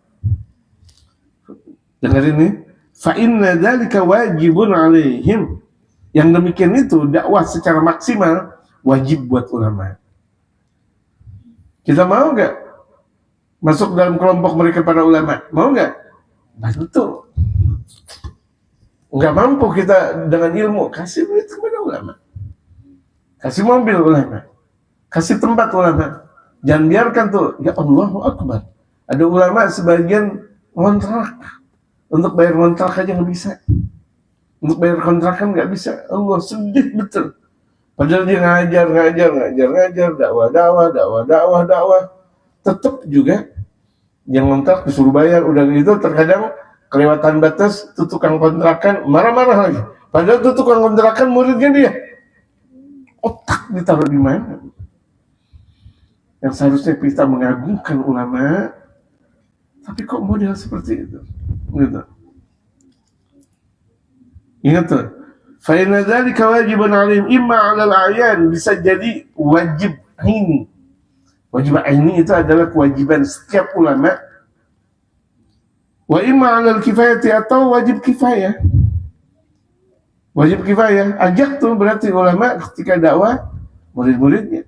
Dengar ini, fa inna dzalika wajibun alaihim. Yang demikian itu dakwah secara maksimal wajib buat ulama. Kita mau nggak masuk dalam kelompok mereka para ulama? Mau nggak? Bantu. Nggak mampu kita dengan ilmu, kasih duit kepada ulama, kasih mobil ulama, kasih tempat ulama. Jangan biarkan tuh, ya Allahu Akbar, ada ulama sebagian kontrak, untuk bayar kontrak aja nggak bisa, untuk bayar kontrakan nggak bisa. Allah sedih betul. Padahal dia ngajar, dakwah, tetap juga yang kontrak disuruh bayar. Udah gitu terkadang kelewatan batas, tuh tukang kontrakan marah-marah lagi. Padahal tuh tukang kontrakan muridnya dia. Otak ditaruh di mana? Yang seharusnya kita mengagungkan ulama, tapi kok model seperti itu? Gitu. Ingat tuh. Fa inna dzalika wajibun 'alaihim imma 'alal a'yan, bisa jadi wajib aini. Wajib aini itu adalah kewajiban setiap ulama. Wa imma 'alal kifayati, atau wajib kifayah. Wajib kifayah, ajak tuh berarti ulama ketika dakwah murid-muridnya.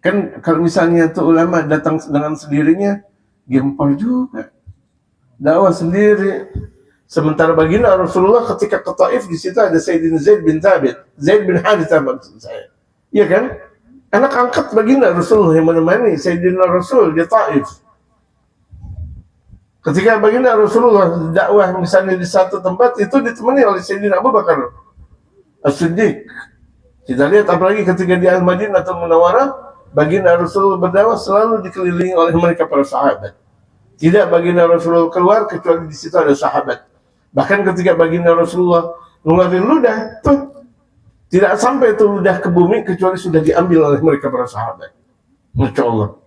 Kan kalau misalnya tuh ulama datang dengan sendirinya, gempol juga. Dakwah sendiri. Sementara baginda Rasulullah ketika ke Taif, di situ ada Sayyidina Zaid bin Thabit, Zaid bin Harithah maksud saya. Iya kan? anak angkat baginda Rasulullah yang menemani Sayyidina Rasul di Taif. Ketika baginda Rasulullah dakwah misalnya di satu tempat, itu ditemani oleh Sayyidina Abu Bakar As-Siddiq. Kita lihat apalagi ketika di Al-Madinah atau Munawwarah, baginda Rasulullah berdakwah selalu dikelilingi oleh mereka para sahabat. Tidak baginda Rasulullah keluar kecuali di situ ada sahabat. Bahkan ketika baginda Rasulullah ngeluarin ludah, tuh tidak sampai itu ludah ke bumi kecuali sudah diambil oleh mereka para sahabat. Masya Allah.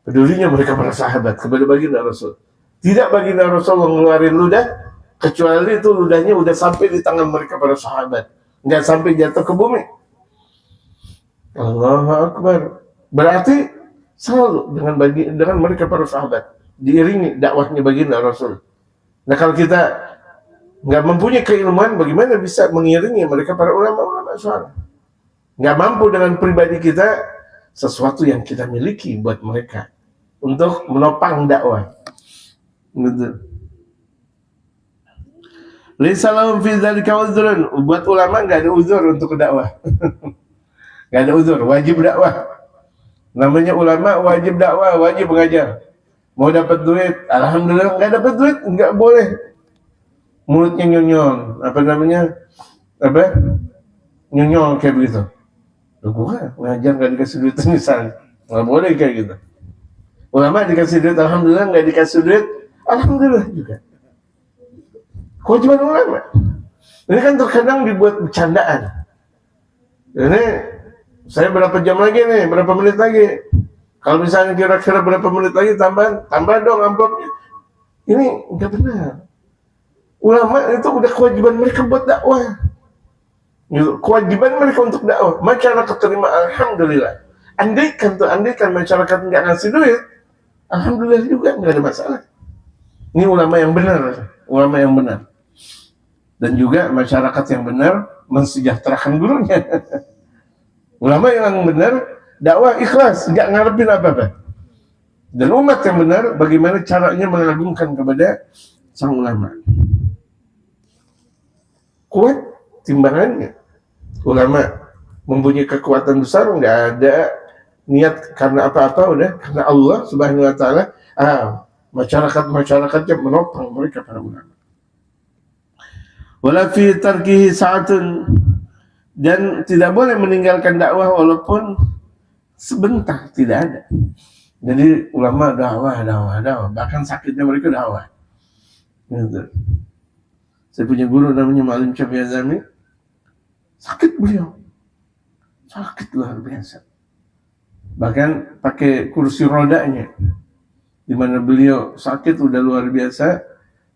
Pedulinya mereka para sahabat kepada baginda Rasul. Tidak baginda Rasul ngeluarin ludah kecuali itu ludahnya udah sampai di tangan mereka para sahabat. Nggak sampai jatuh ke bumi. Allahu Akbar. Berarti selalu dengan mereka para sahabat diiringi dakwahnya baginda Rasul. Nah kalau kita nggak mempunyai keilmuan, bagaimana bisa mengiringi mereka para ulama-ulama saleh? Nggak mampu dengan pribadi kita, sesuatu yang kita miliki buat mereka untuk menopang dakwah. Betul. Laisa lahum fi dzalika uzrun. Buat ulama nggak ada uzur untuk dakwah. Nggak ada uzur, wajib dakwah. Namanya ulama wajib dakwah, wajib mengajar. Mau dapat duit, alhamdulillah. Nggak dapat duit, nggak boleh. Mulutnya nyonyol, nyonyol kayak begitu. Loh, gua ngajar nggak dikasih duit misalnya, nggak boleh kayak gitu. Ulama dikasih duit, alhamdulillah. Nggak dikasih duit, alhamdulillah juga. Kewajiban ulama. Ini kan terkadang dibuat bercandaan. Ini saya berapa jam lagi nih, berapa menit lagi? Kalau misalnya kira-kira berapa menit lagi tambah dong amplopnya. Ini nggak benar. Ulama itu udah kewajiban mereka buat dakwah. Kewajiban mereka untuk dakwah. Masyarakat terima, alhamdulillah. Andaikan masyarakat nggak ngasih duit, alhamdulillah juga nggak ada masalah. Ini ulama yang benar, Dan juga masyarakat yang benar mensejahterakan gurunya. Ulama yang benar, dakwah ikhlas, nggak ngarepin apa-apa. Dan umat yang benar, bagaimana caranya mengagungkan kepada sang ulama. Kuat timbangannya. Ulama mempunyai kekuatan besar, nggak ada niat karena apa-apa, udah karena Allah Subhanahu Wa Taala. Masyarakat-masyarakatnya menopang mereka para ulama. Wala fi tarkihi sa'atun, dan tidak boleh meninggalkan dakwah walaupun sebentar, tidak ada. Jadi ulama dakwah, bahkan sakitnya mereka dakwah. Gitu. Saya punya guru namanya Ma'alim Syafi'i Azami, sakit beliau, sakit luar biasa. Bahkan pakai kursi rodanya, di mana beliau sakit udah luar biasa,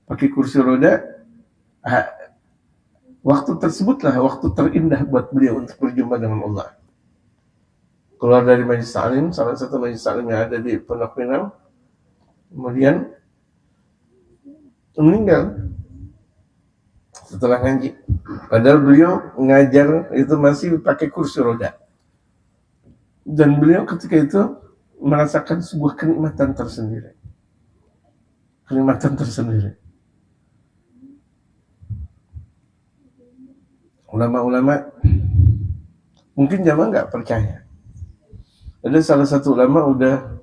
pakai kursi roda. Waktu tersebutlah waktu terindah buat beliau untuk berjumpa dengan Allah. Keluar dari Majelis Ta'lim, salah satu Majelis Ta'lim yang ada di Pondok Pinang, kemudian meninggal setelah ngaji. Padahal beliau ngajar itu masih pakai kursi roda. Dan beliau ketika itu merasakan sebuah kenikmatan tersendiri. Ulama-ulama mungkin zaman nggak percaya. Ada salah satu ulama udah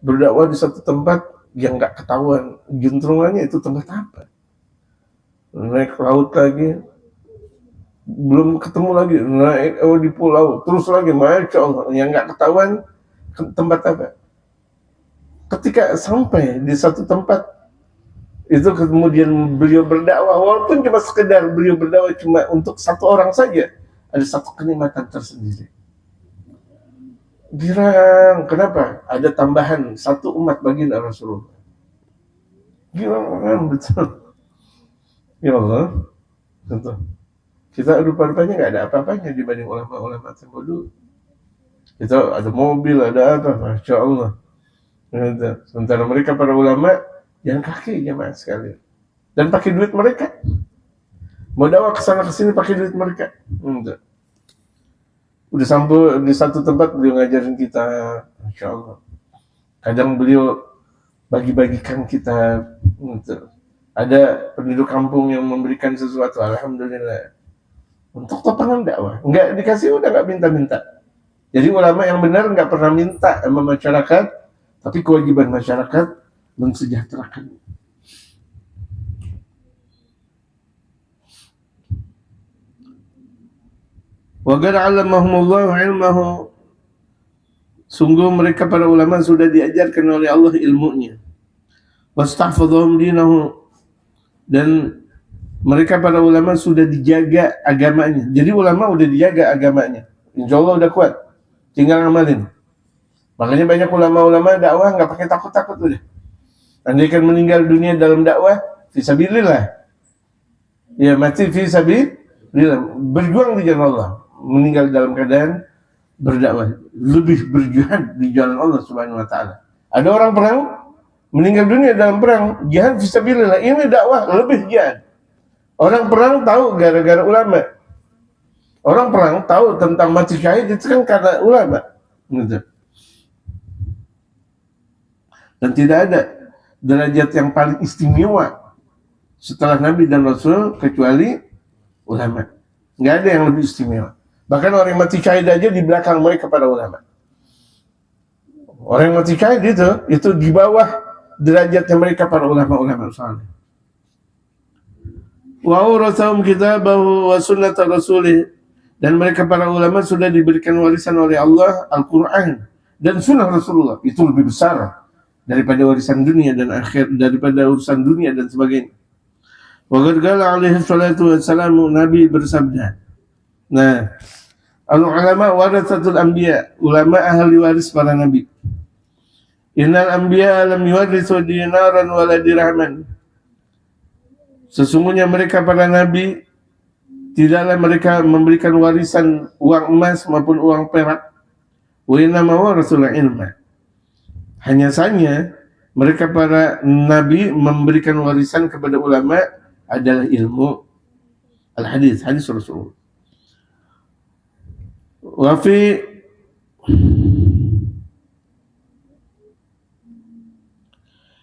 berdakwah di satu tempat yang nggak ketahuan juntrungannya itu tempat apa. Naik laut lagi, belum ketemu lagi, naik di pulau, terus lagi, Masya Allah, yang nggak ketahuan tempat apa. Ketika sampai di satu tempat, itu kemudian beliau berdakwah, walaupun cuma sekedar beliau berdakwah cuma untuk satu orang saja, ada satu kenikmatan tersendiri. Girang, kenapa? Ada tambahan satu umat baginda Rasulullah. Girang, betul. Ya Allah, tentu. Kita rupa-rupanya nggak ada apa-apanya dibanding ulama-ulama tempo dulu. Kita ada mobil, ada apa, Masya Allah. Sementara mereka para ulama yang kaki jamaah sekali, dan pakai duit mereka. Mau dakwah kesana kesini pakai duit mereka. Udah sampai di satu tempat beliau ngajarin kita, Masya Allah. Kadang beliau bagi-bagikan kita. Ada penduduk kampung yang memberikan sesuatu, alhamdulillah, untuk topangan dakwah. Nggak dikasih, udah nggak minta-minta. Jadi ulama yang benar nggak pernah minta sama masyarakat, tapi kewajiban masyarakat mensejahterakan. Wa qad 'allamahumullahu 'ilmahu, sungguh mereka para ulama sudah diajarkan oleh Allah ilmunya. Wastahfadhahum dinahu, dan mereka para ulama sudah dijaga agamanya. Jadi ulama udah dijaga agamanya, insya Allah udah kuat, tinggal ngamalin. Makanya banyak ulama-ulama dakwah nggak pakai takut-takut udah. Andai kan meninggal dunia dalam dakwah, fisabilillah, ya mati fisabilillah, berjuang di jalan Allah. Meninggal dalam keadaan berdakwah, lebih berjihad di jalan Allah Subhanahu wa taala. Ada orang perang meninggal dunia dalam perang, jihad fisabilillah, ini dakwah lebih jihad. Orang perang tahu gara-gara ulama. Orang perang tahu tentang mati syahid itu kan karena ulama. Gitu. Dan tidak ada derajat yang paling istimewa setelah Nabi dan Rasul kecuali ulama. Nggak ada yang lebih istimewa. Bahkan orang yang mati syahid aja di belakang mereka para ulama. Orang yang mati syahid itu di bawah derajatnya mereka para ulama-ulama saleh. Wa awrathahum kitabahu wa sunnata rasulih, dan mereka para ulama sudah diberikan warisan oleh Allah Al-Quran dan sunnah Rasulullah. Itu lebih besar daripada warisan dunia dan akhir, daripada urusan dunia dan sebagainya. Wa qad qala alaihi salatu wassalam, Nabi bersabda. Nah, al-ulama waratsatul anbiya, ulama ahli waris para nabi. Innal anbiya lam yuwarithu dinaran wala dirhaman. Sesungguhnya mereka para nabi tidaklah mereka memberikan warisan uang emas maupun uang perak. Wa innama warasul ilma. Hanya saja mereka para nabi memberikan warisan kepada ulama adalah ilmu. Al-hadis, hadis Rasulullah. Wa fi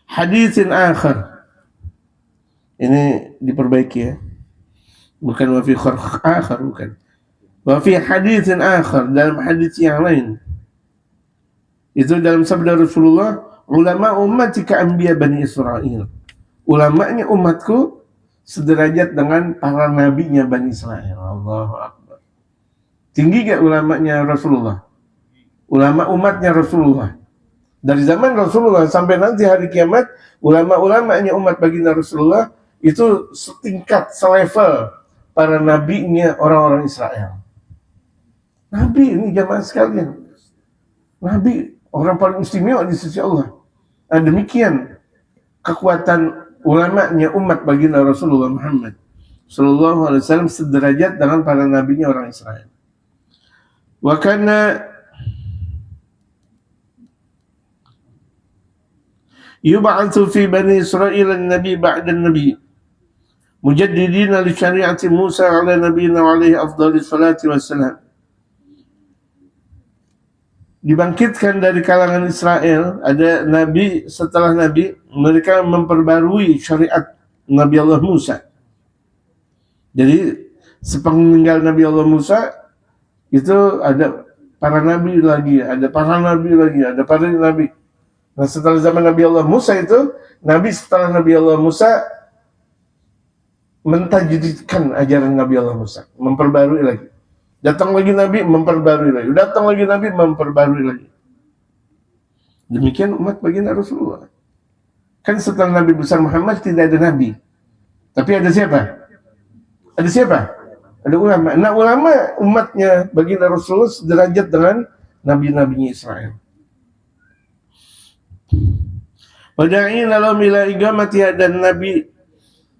hadisin akhar, ini diperbaiki ya, bukan wa fi kharq akhar, bukan. Wa fi hadisin akhar, dalam hadis yang lain, itu dalam sabda Rasulullah, ulama ummati ka anbiya Bani Israil. Ulamanya umatku sederajat dengan para nabinya Bani Israil. Allahu Akbar. Tinggi gak ulamanya Rasulullah? Ulama umatnya Rasulullah. Dari zaman Rasulullah sampai nanti hari kiamat, ulama-ulamanya umat baginda Rasulullah itu setingkat, selevel para nabinya orang-orang Israel. Nabi ini jamaah sekalian. Nabi orang paling istimewa di sisi Allah. Nah, demikian kekuatan ulamanya umat baginda Rasulullah Muhammad sallallahu alaihi wasallam sederajat dengan para nabinya orang Israel. Wa kana yub'atsu fi Bani Israil an-nabi ba'da an-nabi mujaddidina li syari'ati Musa ala nabiyina wa alaihi afdhalis salati wassalam. Dibangkitkan dari kalangan Israel, ada nabi setelah nabi, mereka memperbarui syariat Nabi Allah Musa. Jadi sepeninggal Nabi Allah Musa itu ada para nabi lagi, ada para nabi lagi, ada para nabi. Nah, setelah zaman Nabi Allah Musa itu, nabi setelah Nabi Allah Musa mentajdidkan ajaran Nabi Allah Musa, memperbarui lagi. Datang lagi Nabi, memperbarui lagi. Datang lagi Nabi, memperbarui lagi. Demikian umat baginda Rasulullah. Kan setelah Nabi besar Muhammad tidak ada Nabi. Tapi ada siapa? Ada siapa? Ada ulama. Nah, ulama umatnya baginda Rasulullah sederajat dengan nabi-nabinya Israel. Wada'ina lahum ila iqamatiha, dan Nabi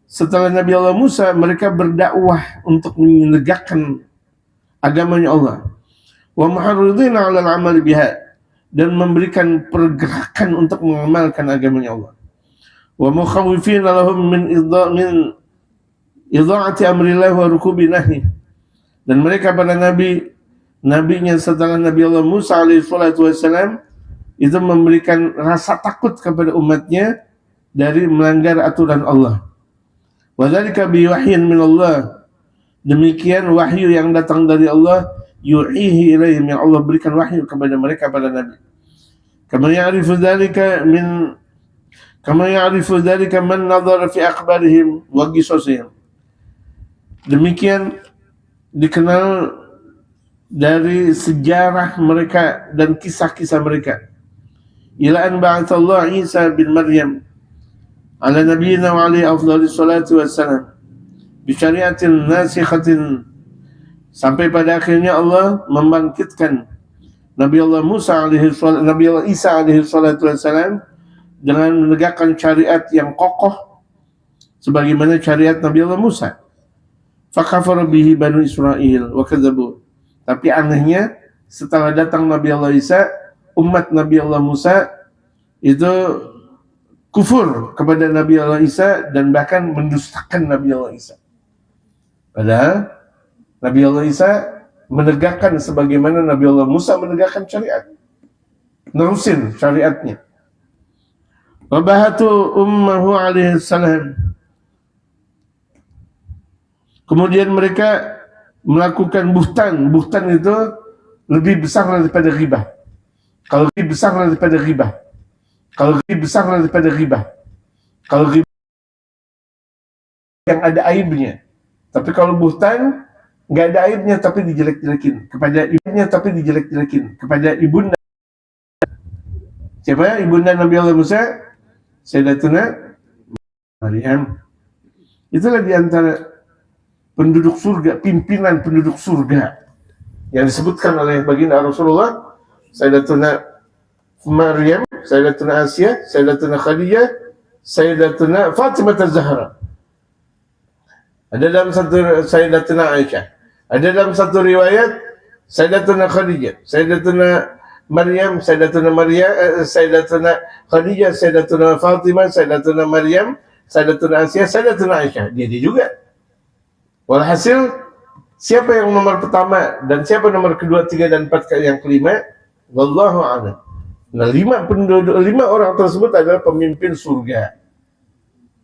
setelah Nabi Allah Musa, mereka berdakwah untuk menegakkan agamanya Allah. Wa muharridina 'ala al-'amal biha, dan memberikan pergerakan untuk mengamalkan agamanya Allah. Wa mukhawifina lahum min idha'ati amrillah wa rukubi nahi, dan mereka pada nabinya setelah Nabi Allah Musa alaihi salatu wassalam itu memberikan rasa takut kepada umatnya dari melanggar aturan Allah. Wa dzalika bi wahyin min Allah, demikian wahyu yang datang dari Allah, yuhihi ilaihim, yang Allah berikan wahyu kepada mereka, pada Nabi. Kama ya'rifu dzalika man nadhara fi akhbarihim wa qisasihim. Demikian dikenal dari sejarah mereka dan kisah-kisah mereka. Ila an ba'athallahu Isa bin Maryam ala nabiyyina wa alaihi afdhalus salatu wassalam bi syari'atin nasikhatin, sampai pada akhirnya Allah membangkitkan Nabi Allah Isa alaihi salatu wassalam dengan menegakkan syariat yang kokoh sebagaimana syariat Nabi Allah Musa. Fakafara bihi Banu Israil wa kadzabu. Tapi anehnya, setelah datang Nabi Allah Isa, umat Nabi Allah Musa itu kufur kepada Nabi Allah Isa dan bahkan mendustakan Nabi Allah Isa. Padahal Nabi Allah Isa menegakkan sebagaimana Nabi Allah Musa menegakkan syariat, nerusin syariatnya. Wabahatu ummahu alaihi salam. Kemudian mereka melakukan buhtan. Buhtan itu lebih besar daripada ghibah. Kalau lebih besar daripada ghibah. Kalau lebih besar daripada ghibah. Kalau ghibah yang ada aibnya. Tapi kalau buhtan nggak ada aibnya tapi dijelek-jelekin kepada ibunya, tapi dijelek-jelekin kepada ibunda. Siapa ibunda Nabi Allah Musa? Sayyidatuna Maryam. Itulah diantara penduduk surga, pimpinan penduduk surga yang disebutkan oleh baginda Rasulullah, Sayyidatuna Maryam, Sayyidatuna Asia, Sayyidatuna Khadijah, Sayyidatuna Fatimah Az-Zahra. Ada dalam satu Sayyidatuna Aisyah. Ada dalam satu riwayat Sayyidatuna Khadijah, Sayyidatuna Maryam, Sayyidatuna Khadijah, Sayyidatuna Fatimah, Sayyidatuna Maryam, Sayyidatuna Asia, Sayyidatuna Aisyah. Dia juga. Walhasil, siapa yang nomor pertama dan siapa nomor kedua, tiga dan empat, yang kelima, wallahu a'lam. Nah, lima orang tersebut adalah pemimpin surga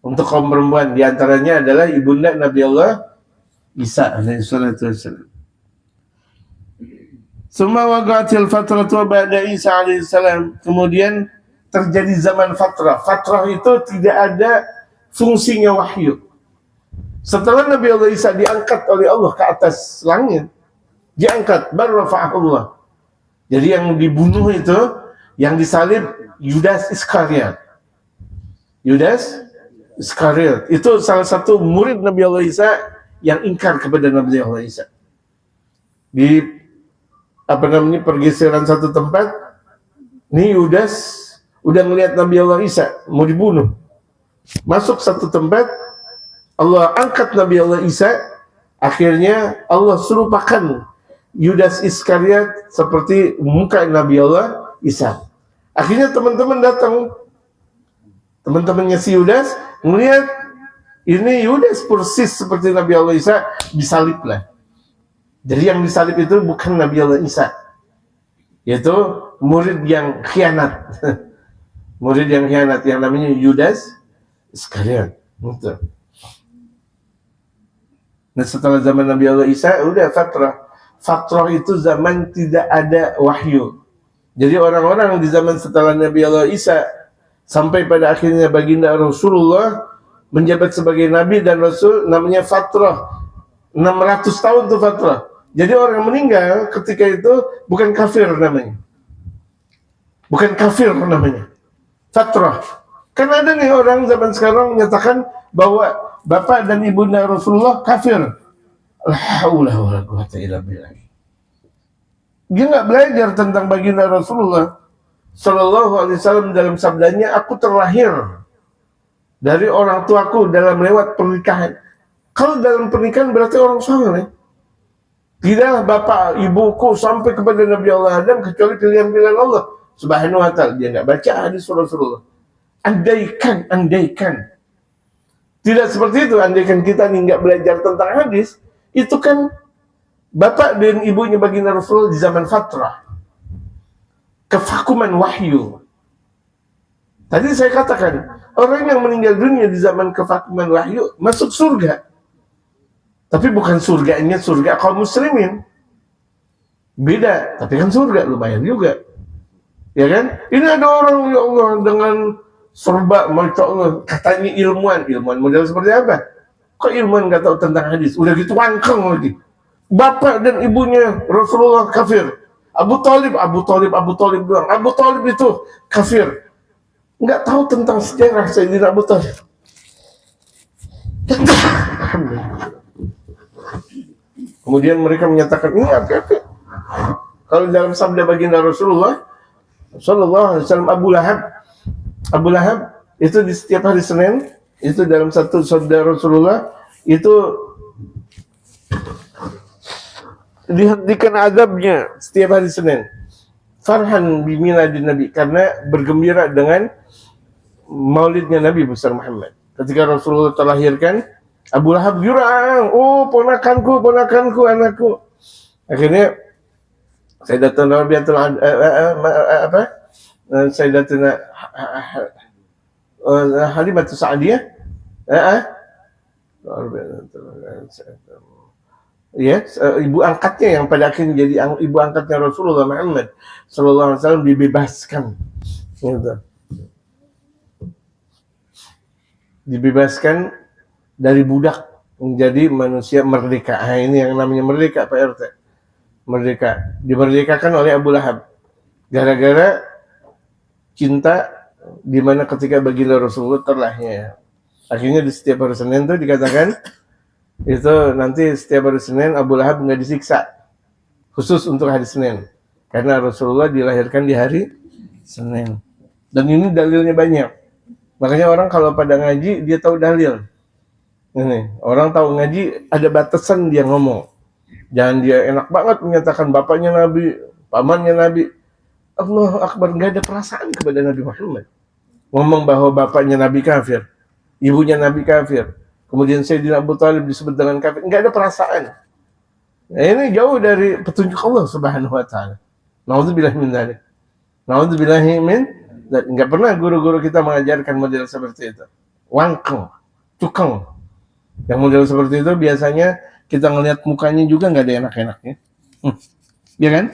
untuk kaum perempuan. Di antaranya adalah ibunda Nabi Allah Isa alaihi salatu wassalam. Summa waqa'atil fatratu ba'da Isa alaihi salam. Kemudian terjadi zaman fatrah. Fatrah itu tidak ada fungsinya wahyu. Setelah Nabi Allah Isa diangkat oleh Allah ke atas langit, diangkat, baru rafa'ahullah. Jadi yang dibunuh itu, yang disalib, Yudas Iskariot. Yudas Iskariot itu salah satu murid Nabi Allah Isa yang ingkar kepada Nabi Allah Isa. Di pergeseran satu tempat, ini Yudas udah ngelihat Nabi Allah Isa mau dibunuh. Masuk satu tempat, Allah angkat Nabi Allah Isa. Akhirnya Allah serupakan Yudas Iskariot seperti muka Nabi Allah Isa. Akhirnya teman-teman datang, teman-temannya si Yudas melihat ini Yudas persis seperti Nabi Allah Isa, disaliblah. Jadi yang disalib itu bukan Nabi Allah Isa, yaitu murid yang khianat. Murid yang khianat yang namanya Yudas Iskariot. Nah, setelah zaman Nabi Allah Isa, udah fatrah. Fatrah itu zaman tidak ada wahyu. Jadi orang-orang di zaman setelah Nabi Allah Isa sampai pada akhirnya baginda Rasulullah menjabat sebagai Nabi dan Rasul, namanya fatrah. 600 tahun itu fatrah. Jadi orang yang meninggal ketika itu bukan kafir namanya. Bukan kafir namanya. Fatrah. Kan ada nih orang zaman sekarang menyatakan bahwa bapak dan ibunda Rasulullah kafir. La haula wala quwwata illa billah. Dia nggak belajar tentang baginda Rasulullah Sallallahu Alaihi Wasallam dalam sabdanya, aku terlahir dari orang tuaku dalam lewat pernikahan. Kalau dalam pernikahan berarti orang soleh. Tidaklah bapak ibuku sampai kepada Nabi Allah Adam kecuali pilihan-pilihan Allah Subhanahu Wa Taala. Dia nggak baca hadis Rasulullah. Andaikan. Tidak seperti itu. Andaikan kita nih nggak belajar tentang hadis, itu kan bapak dan ibunya baginda Rasulullah di zaman fatrah, kevakuman wahyu. Tadi saya katakan, orang yang meninggal dunia di zaman kevakuman wahyu masuk surga. Tapi bukan surganya surga kaum muslimin. Beda, tapi kan surga lumayan juga. Ya kan? Ini ada orang, ya Allah, dengan serba, Masya Allah, katanya ilmuwan model seperti apa? Kok ilmuwan nggak tahu tentang hadis? Udah gitu wangkeng lagi. Bapak dan ibunya Rasulullah kafir. Abu Talib bilang, Abu Talib itu kafir. Nggak tahu tentang sejarah Sayyidina Abu Talib. Kemudian mereka menyatakan ini apa? Kalau dalam sabda baginda Rasulullah Sallallahu Alaihi Wasallam, Abu Lahab itu di setiap hari Senin, itu dalam satu sabda Rasulullah itu dihentikan azabnya setiap hari Senin. Farhan bimiladin Nabi, karena bergembira dengan maulidnya Nabi besar Muhammad. Ketika Rasulullah terlahirkan, Abu Lahab jurang, oh ponakanku, anakku. Akhirnya Sayyidatuna Rabi'atul Sayyidatuna Halimatus Sa'diyah, ya, ibu angkatnya yang pada akhirnya jadi ibu angkatnya Rasulullah Muhammad Sallallahu Alaihi Wasallam dibebaskan, gitu. Dibebaskan dari budak menjadi manusia merdeka. Nah, ini yang namanya merdeka, Pak RT. Merdeka, dimerdekakan oleh Abu Lahab gara-gara cinta, di mana ketika baginda Rasulullah terlahirnya. Akhirnya di setiap hari Senin itu dikatakan itu nanti setiap hari Senin Abu Lahab nggak disiksa, khusus untuk hari Senin, karena Rasulullah dilahirkan di hari Senin. Dan ini dalilnya banyak. Makanya orang kalau pada ngaji dia tahu dalil. Ini orang tahu ngaji ada batasan dia ngomong. Jangan dia enak banget menyatakan bapaknya Nabi, pamannya Nabi. Allahu Akbar, nggak ada perasaan kepada Nabi Muhammad. Ngomong bahwa bapaknya Nabi kafir, ibunya Nabi kafir, kemudian Sayyidina Abu Talib disebut dengan kafir, nggak ada perasaan. Nah, ini jauh dari petunjuk Allah Subhanahu Wa Taala. Nauzubillahi min dzalik. Nauzubillahi min dzalik. Nggak pernah guru-guru kita mengajarkan model seperti itu. Wangkeng, cukeng. Yang model seperti itu biasanya kita ngelihat mukanya juga nggak ada enak-enaknya, ya kan?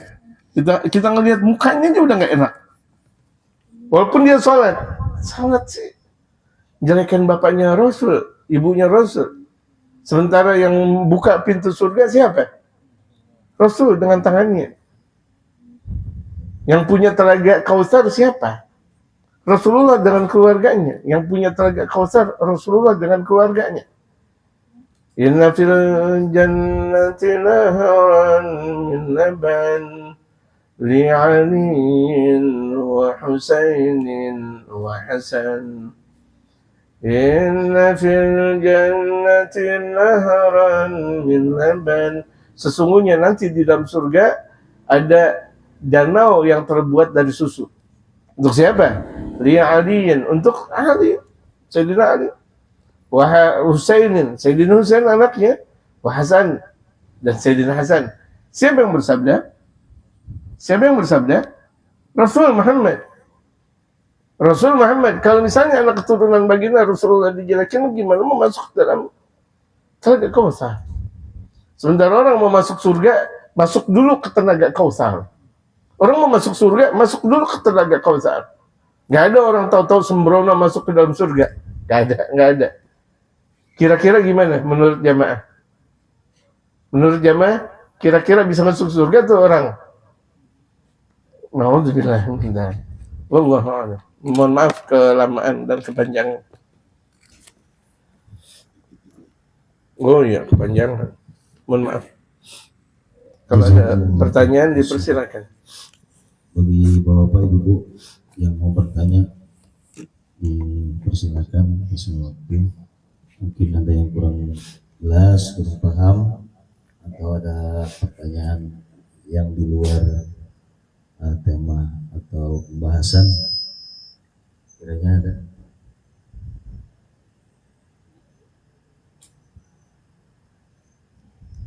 Kita ngelihat mukanya aja udah nggak enak. Walaupun dia sholat sih jelekan bapaknya Rasul, ibunya Rasul. Sementara yang buka pintu surga siapa? Rasul dengan tangannya. Yang punya telaga Kautsar siapa? Rasulullah dengan keluarganya. Yang punya telaga Kautsar Rasulullah dengan keluarganya. Inna fil jannati nahran min laban li'aliin wa Husainin wa Hasan. Inna fil jannati nahran min laban. Sesungguhnya nanti di dalam surga ada danau yang terbuat dari susu. Untuk siapa? Li'aliin, untuk Ali, Sayyidina Ali. Wa Husainin, Sayyidina Husain anaknya, wa Hasan, dan Sayyidina Hasan. Siapa yang bersabda? Rasul Muhammad. Kalau misalnya anak keturunan baginda Rasulullah dijelekan, gimana mau masuk dalam telaga Kautsar? Sementara orang mau masuk surga, masuk dulu ke telaga Kautsar. Orang mau masuk surga, masuk dulu ke telaga Kautsar. Gak ada orang tahu-tahu sembrono masuk ke dalam surga. Gak ada. Kira-kira gimana menurut jamaah? Kira-kira bisa masuk surga tuh orang? Nauzubillah min dzalik. Wallahu a'lam. Mohon maaf kelamaan dan kepanjangan. Oh iya, kepanjangan. Mohon maaf. Kalau ada pertanyaan dipersilakan. Bagi Bapak Ibu yang mau bertanya dipersilakan sesuai waktu. Mungkin ada yang kurang jelas, kurang paham, atau ada pertanyaan yang di luar tema atau pembahasan, kiranya ada.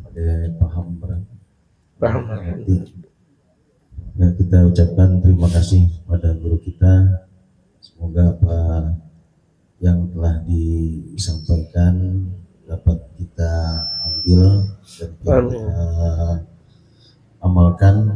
Ada yang paham berarti? Paham. Ya, kita ucapkan terima kasih pada guru kita. Semoga apa yang telah disampaikan dapat kita ambil dan kita amalkan